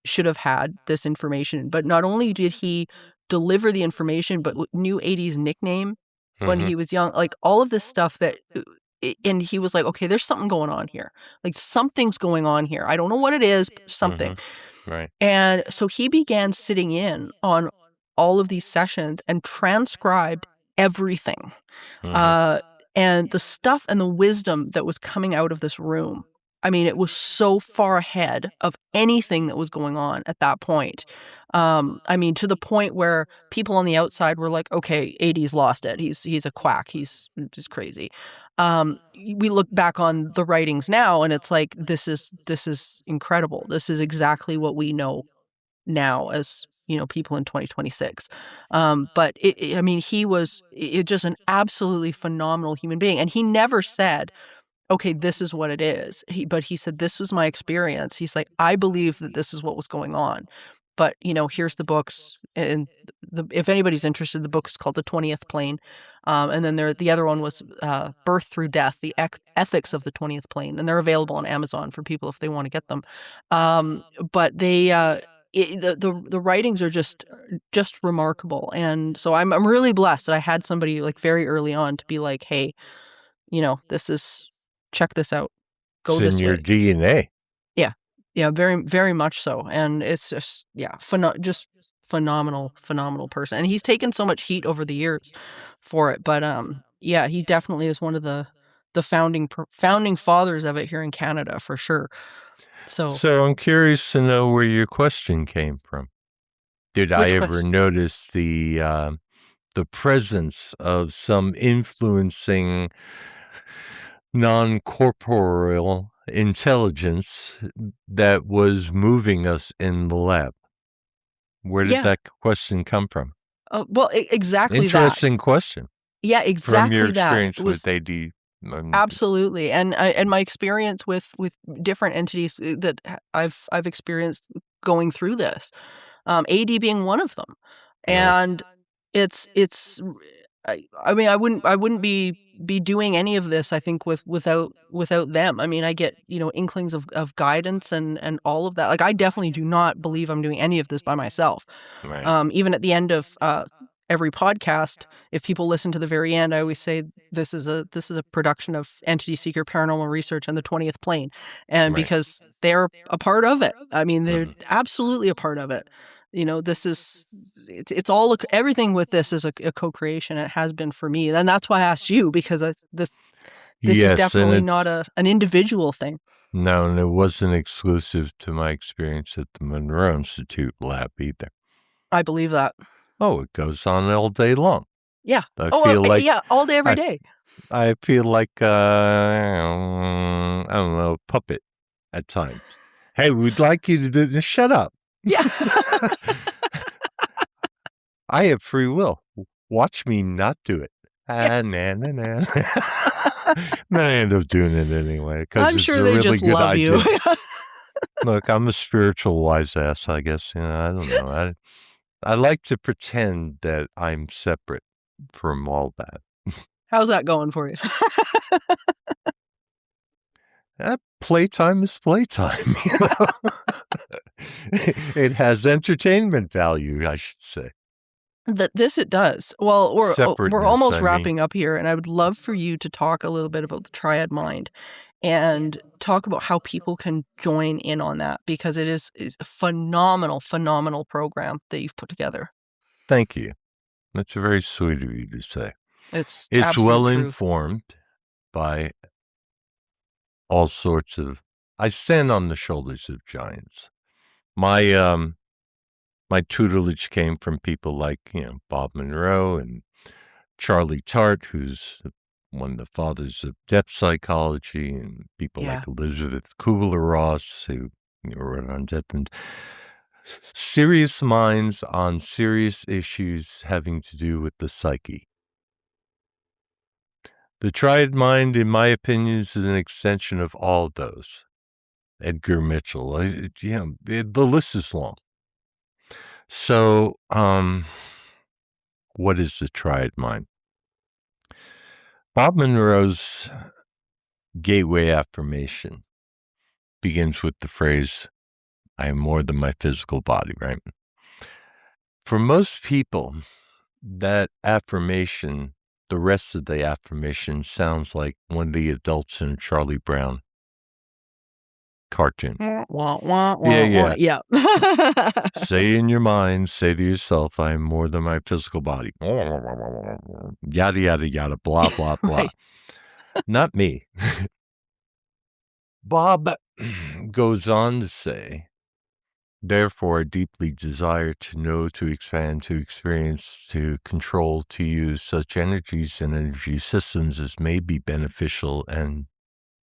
should have had this information. But not only did he deliver the information, but knew AD's nickname when he was young, like all of this stuff and he was like, okay, there's something going on here. Like something's going on here. I don't know what it is, but something. Right. And so he began sitting in on all of these sessions and transcribed everything. Mhm. And the stuff and the wisdom that was coming out of this room, I mean, it was so far ahead of anything that was going on at that point. I mean, to the point where people on the outside were like, "Okay, AD's lost it. He's a quack. He's crazy." We look back on the writings now, and it's like this is incredible. This is exactly what we know now as people in 2026. But I mean, he was just an absolutely phenomenal human being, and he never said, okay, this is what it is. But he said, this was my experience. He's like, I believe that this is what was going on. But, here's the books. And if anybody's interested, the book is called The 20th Plane. And then the other one was Birth Through Death, The Ethics of the 20th Plane. And they're available on Amazon for people if they want to get them. But the writings are just remarkable. And so I'm really blessed that I had somebody like very early on to be like, hey, check this out. Go It's in this your way. DNA. Yeah. Yeah, very, very much so. And it's just, just phenomenal person. And he's taken so much heat over the years for it. But yeah, he definitely is one of the founding fathers of it here in Canada for sure. So I'm curious to know where your question came from. Did I ever notice the presence of some influencing non-corporeal intelligence that was moving us in the lab? Where did that question come from? Well, exactly that. Interesting question. Yeah, exactly from your that. experience with AD. Absolutely, and my experience with different entities that I've experienced going through this, AD being one of them, and it's I mean, I wouldn't be doing any of this, I think, without them. I mean, I get inklings of guidance and all of that. Like, I definitely do not believe I'm doing any of this by myself. Right. Even at the end of every podcast, if people listen to the very end, I always say this is a production of Entity Seeker Paranormal Research and the 20th Plane, and because they're a part of it. I mean, they're absolutely a part of it. This is it's all everything with this is a co-creation. It has been for me, and that's why I asked you, because this is definitely not an individual thing. No, and it wasn't exclusive to my experience at the Monroe Institute lab either. I believe that. Oh, it goes on all day long. Yeah. I feel like all day, every day. I feel like I don't know, a puppet at times. Hey, we'd like you to shut up. Yeah. I have free will. Watch me not do it. Then I end up doing it anyway because it's a really good idea. Look, I'm a spiritual wise ass, I guess. I don't know. I like to pretend that I'm separate from all that. How's that going for you? Playtime is playtime. It has entertainment value, I should say. It does. Well, we're almost wrapping up here, and I would love for you to talk a little bit about the triad mind and talk about how people can join in on that, because it is a phenomenal program that you've put together. Thank you. That's very sweet of you to say. It's well informed by all sorts of. I stand on the shoulders of giants. My tutelage came from people like Bob Monroe and Charlie Tart, who's one of the fathers of depth psychology, and people like Elizabeth Kubler-Ross, who wrote on depth, and serious minds on serious issues having to do with the psyche. The triad mind, in my opinion, is an extension of all of those. Edgar Mitchell, the list is long. So, what is the triad mind? Bob Monroe's gateway affirmation begins with the phrase, I am more than my physical body, right? For most people, that affirmation, the rest of the affirmation sounds like one of the adults in Charlie Brown cartoon. Wah, wah, wah, Yeah. yeah. Say in your mind, say to yourself, I am more than my physical body. Yada, yada, yada, blah, blah, blah. Right. Not me. Bob goes on to say, therefore, I deeply desire to know, to expand, to experience, to control, to use such energies and energy systems as may be beneficial and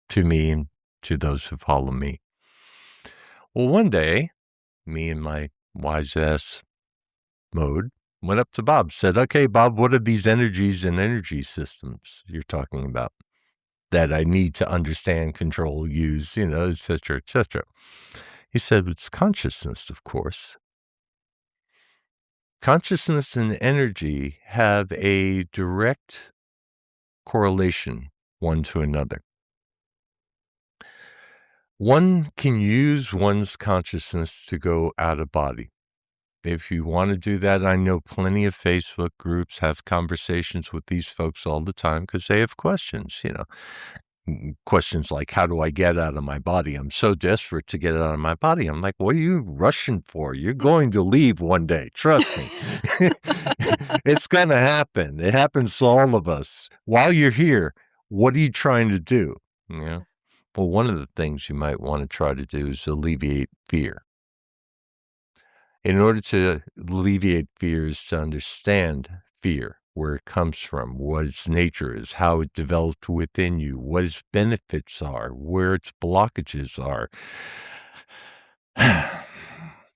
to me and to those who follow me. Well, one day, me and my wise ass mode went up to Bob, said, okay, Bob, what are these energies and energy systems you're talking about that I need to understand, control, use, et cetera, et cetera? He said, it's consciousness, of course. Consciousness and energy have a direct correlation one to another. One can use one's consciousness to go out of body. If you want to do that, I know plenty of Facebook groups have conversations with these folks all the time because they have questions, questions like, how do I get out of my body? I'm so desperate to get out of my body. I'm like, what are you rushing for? You're going to leave one day. Trust me. It's going to happen. It happens to all of us. While you're here, what are you trying to do? Well, one of the things you might want to try to do is alleviate fear. In order to alleviate fear is to understand fear, where it comes from, what its nature is, how it developed within you, what its benefits are, where its blockages are.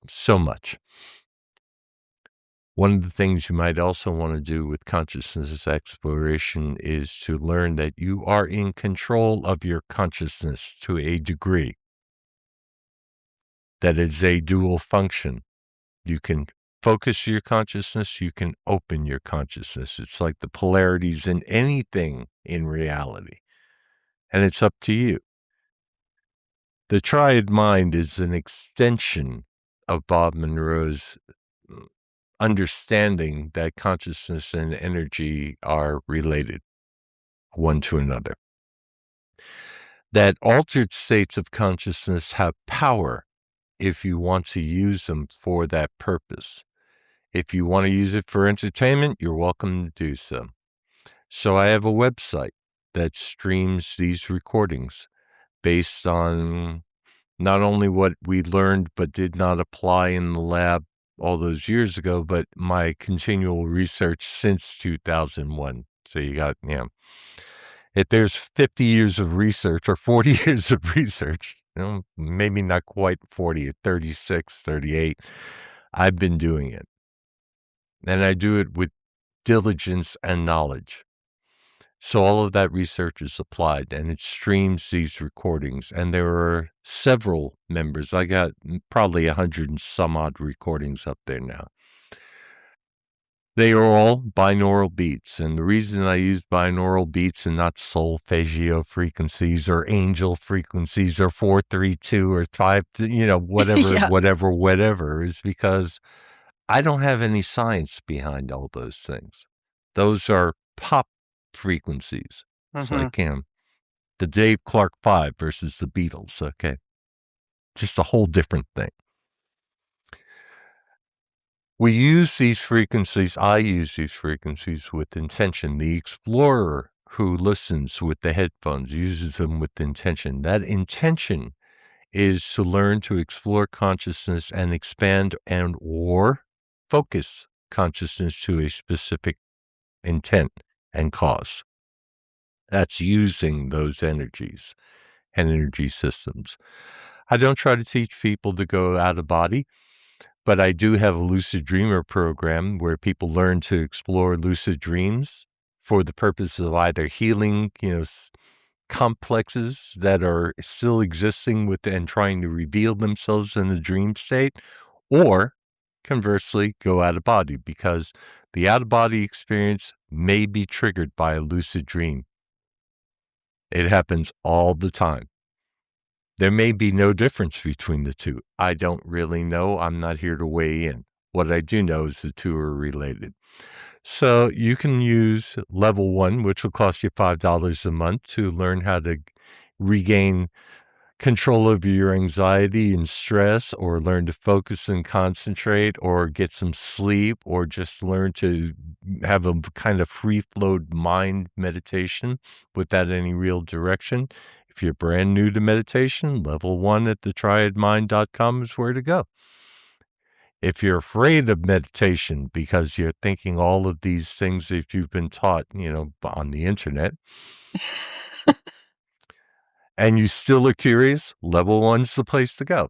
So much. One of the things you might also want to do with consciousness exploration is to learn that you are in control of your consciousness to a degree. That is a dual function. You can focus your consciousness, you can open your consciousness. It's like the polarities in anything in reality. And it's up to you. The triad mind is an extension of Bob Monroe's understanding that consciousness and energy are related one to another. That altered states of consciousness have power if you want to use them for that purpose. If you want to use it for entertainment, you're welcome to do so. So I have a website that streams these recordings based on not only what we learned but did not apply in the lab all those years ago, but my continual research since 2001. So you got, if there's 50 years of research or 40 years of research, maybe not quite 40, 36, 38, I've been doing it. And I do it with diligence and knowledge. So all of that research is applied and it streams these recordings. And there are several members. I got probably 100 and some odd recordings up there now. They are all binaural beats. And the reason I use binaural beats and not solfeggio frequencies or angel frequencies or 432 or 5, whatever is because I don't have any science behind all those things. Those are pop frequencies. It's like the Dave Clark 5 versus the Beatles. Okay. Just a whole different thing. We use these frequencies. I use these frequencies with intention. The explorer who listens with the headphones uses them with intention. That intention is to learn to explore consciousness and expand and or focus consciousness to a specific intent and cause. That's using those energies and energy systems. I don't try to teach people to go out of body, but I do have a lucid dreamer program where people learn to explore lucid dreams for the purpose of either healing, complexes that are still existing with and trying to reveal themselves in the dream state, or conversely, go out of body because the out of body experience may be triggered by a lucid dream. It happens all the time. There may be no difference between the two. I don't really know. I'm not here to weigh in. What I do know is the two are related. So you can use level 1, which will cost you $5 a month to learn how to regain control over your anxiety and stress, or learn to focus and concentrate, or get some sleep, or just learn to have a kind of free-flowed mind meditation without any real direction. If you're brand new to meditation, level 1 at thetriadmind.com is where to go. If you're afraid of meditation because you're thinking all of these things that you've been taught, on the internet, and you still are curious, level 1's the place to go.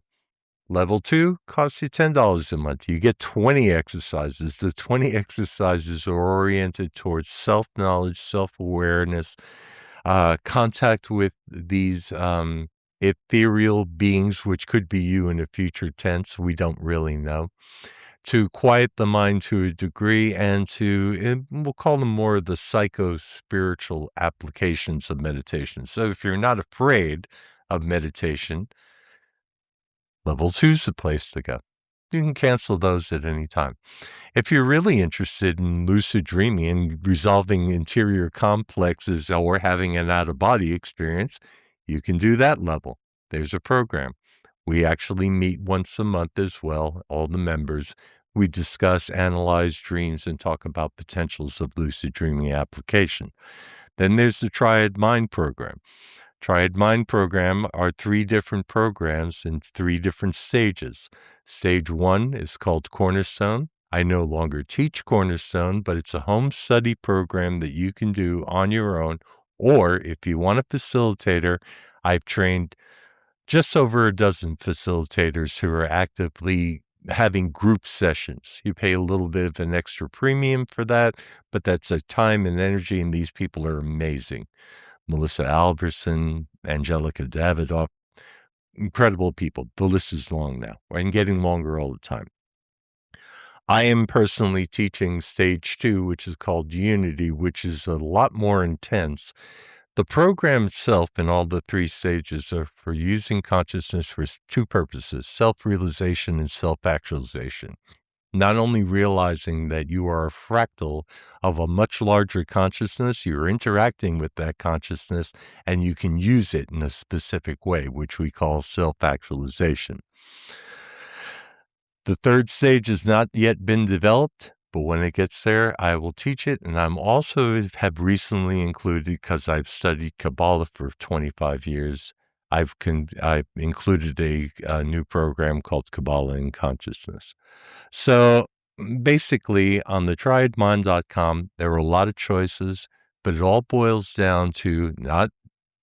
Level 2 costs you $10 a month. You get 20 exercises. The 20 exercises are oriented towards self-knowledge, self-awareness, contact with these ethereal beings, which could be you in a future tense. We don't really know. To quiet the mind to a degree, and we'll call them more of the psycho-spiritual applications of meditation. So if you're not afraid of meditation, level 2's the place to go. You can cancel those at any time. If you're really interested in lucid dreaming and resolving interior complexes or having an out-of-body experience, you can do that level. There's a program. We actually meet once a month as well, all the members. We discuss, analyze dreams, and talk about potentials of lucid dreaming application. Then there's the Triad Mind program. Triad Mind program are 3 different programs in 3 different stages. Stage 1 is called Cornerstone. I no longer teach Cornerstone, but it's a home study program that you can do on your own, or if you want a facilitator, I've trained just over a dozen facilitators who are actively having group sessions. You pay a little bit of an extra premium for that, but that's a time and energy, and these people are amazing. Melissa Alverson, Angelica Davidoff, incredible people. The list is long now, and getting longer all the time. I am personally teaching stage 2, which is called Unity, which is a lot more intense. The program itself and all the 3 stages are for using consciousness for 2 purposes: self-realization and self-actualization. Not only realizing that you are a fractal of a much larger consciousness, you're interacting with that consciousness, and you can use it in a specific way, which we call self-actualization. The 3rd stage has not yet been developed, but when it gets there, I will teach it. And I'm also have recently included, because I've studied Kabbalah for 25 years, I've included a new program called Kabbalah in Consciousness. So basically, on the triadmind.com, there are a lot of choices, but it all boils down to not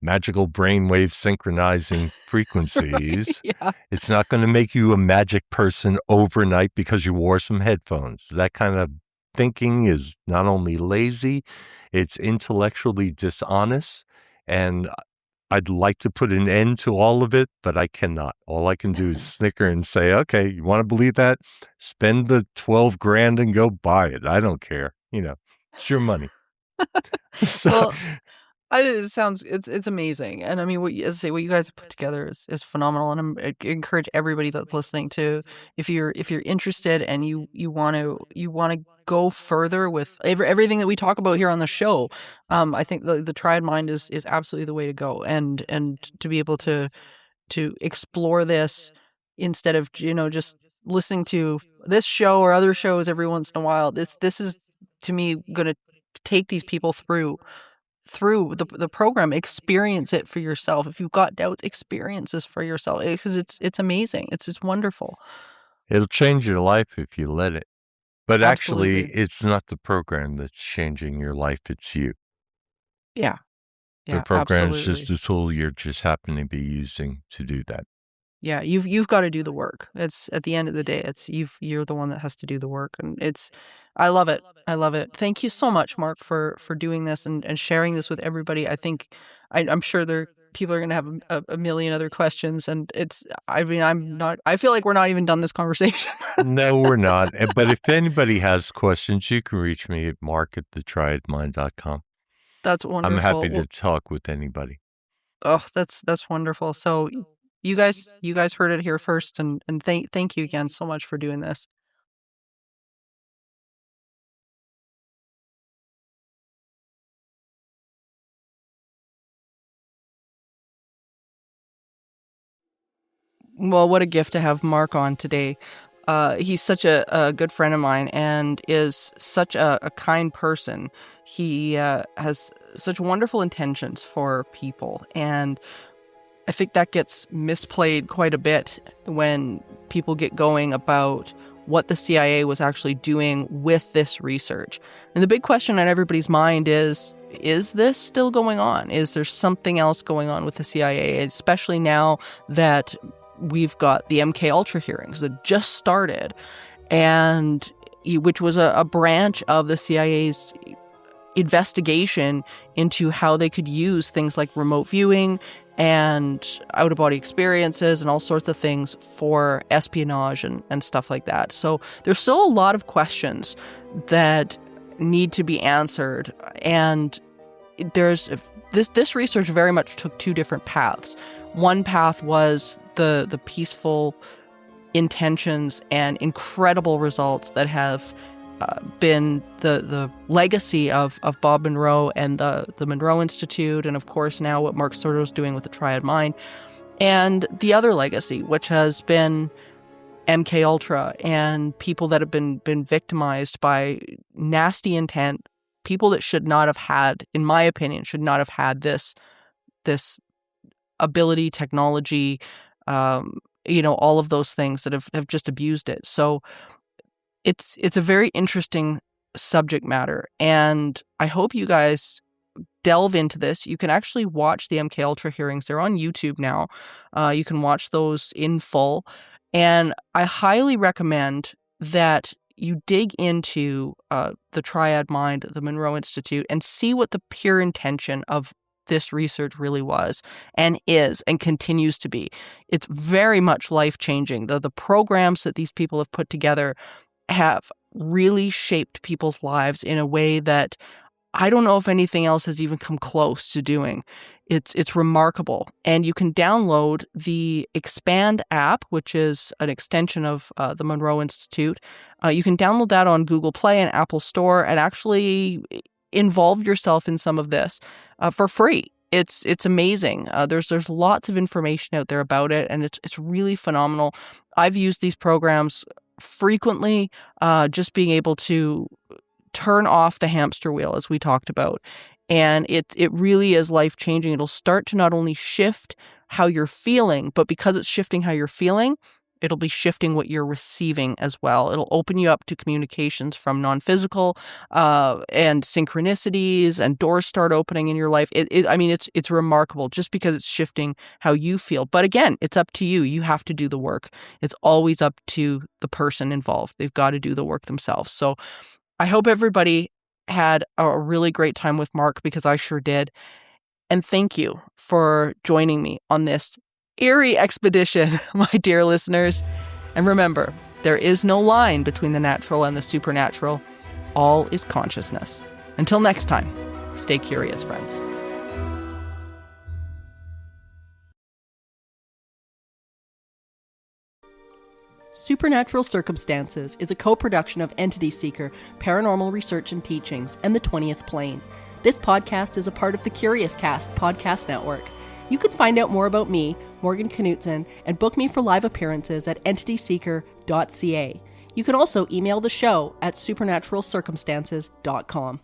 magical brainwave synchronizing frequencies. Right? Yeah. It's not going to make you a magic person overnight because you wore some headphones. That kind of thinking is not only lazy, it's intellectually dishonest. And I'd like to put an end to all of it, but I cannot. All I can do is snicker and say, okay, you want to believe that? Spend the 12 grand and go buy it. I don't care. It's your money. So Well, it sounds it's amazing, and I mean, as I say, what you guys have put together is phenomenal, and I encourage everybody that's listening to, if you're interested and you want to go further with everything that we talk about here on the show. I think the Triad Mind is absolutely the way to go, and to be able to explore this instead of just listening to this show or other shows every once in a while. This is, to me, going to take these people through the program. Experience it for yourself. If you've got doubts, experience this for yourself, because it's amazing. It's just wonderful. it'll change your life if you let it. But actually, Absolutely. it's not the program that's changing your life, it's you. Yeah. The Yeah, program is just absolutely. a tool you're just happening to be using to do that. Yeah, you've got to do the work. It's, at the end of the day, it's you're the one that has to do the work, and I love it. I love it. Thank you so much, Mark, for doing this and sharing this with everybody. I think I'm sure people are going to have a million other questions, and I mean, I feel like we're not even done this conversation. No, we're not. But if anybody has questions, you can reach me at mark@thetriadmind.com. That's I'm wonderful. happy to Well, talk with anybody. oh, that's wonderful. So you guys heard it here first, and thank you again so much for doing this. Well, what a gift to have Mark on today. He's such a good friend of mine and is such a kind person. He has such wonderful intentions for people, and I think that gets misplayed quite a bit when people get going about what the CIA was actually doing with this research. And the big question on everybody's mind is this still going on? Is there something else going on with the CIA, especially now that we've got the MK Ultra hearings that just started, and which was a branch of the CIA's investigation into how they could use things like remote viewing and out-of-body experiences and all sorts of things for espionage and stuff like that. So there's still a lot of questions that need to be answered, and there's this research very much took two different paths. One path was the peaceful intentions and incredible results that have been the legacy of Bob Monroe and the Monroe Institute, and of course now what Mark Certo is doing with the Triad Mind. And the other legacy, which has been MK Ultra and people that have been victimized by nasty intent, people that should not have had, in my opinion, should not have had this ability, technology, all of those things that have just abused it. So it's a very interesting subject matter, and I hope you guys delve into this. You can actually watch the MK Ultra hearings. They're on YouTube now. You can watch those in full, and I highly recommend that you dig into the Triad Mind, the Monroe Institute, and see what the pure intention of this research really was and is and continues to be. It's very much life-changing. The programs that these people have put together have really shaped people's lives in a way that I don't know if anything else has even come close to doing. It's remarkable. And you can download the Expand app, which is an extension of the Monroe Institute. You can download that on Google Play and Apple Store and actually involve yourself in some of this for free. It's amazing. There's lots of information out there about it, and it's really phenomenal. I've used these programs frequently, just being able to turn off the hamster wheel, as we talked about. And it really is life-changing. It'll start to not only shift how you're feeling, but because it's shifting how you're feeling, it'll be shifting what you're receiving as well. It'll open you up to communications from non-physical and synchronicities, and doors start opening in your life. It's remarkable just because it's shifting how you feel. But again, it's up to you. You have to do the work. It's always up to the person involved. They've got to do the work themselves. So I hope everybody had a really great time with Mark, because I sure did. And thank you for joining me on this eerie expedition, my dear listeners. And remember, there is no line between the natural and the supernatural. All is consciousness. Until next time, stay curious, friends. Supernatural Circumstances is a co-production of Entity Seeker, Paranormal Research and Teachings, and The 20th Plane. This podcast is a part of the Curious Cast podcast network. You can find out more about me, Morgan Knudsen, and book me for live appearances at entityseeker.ca. You can also email the show at supernaturalcircumstances.com.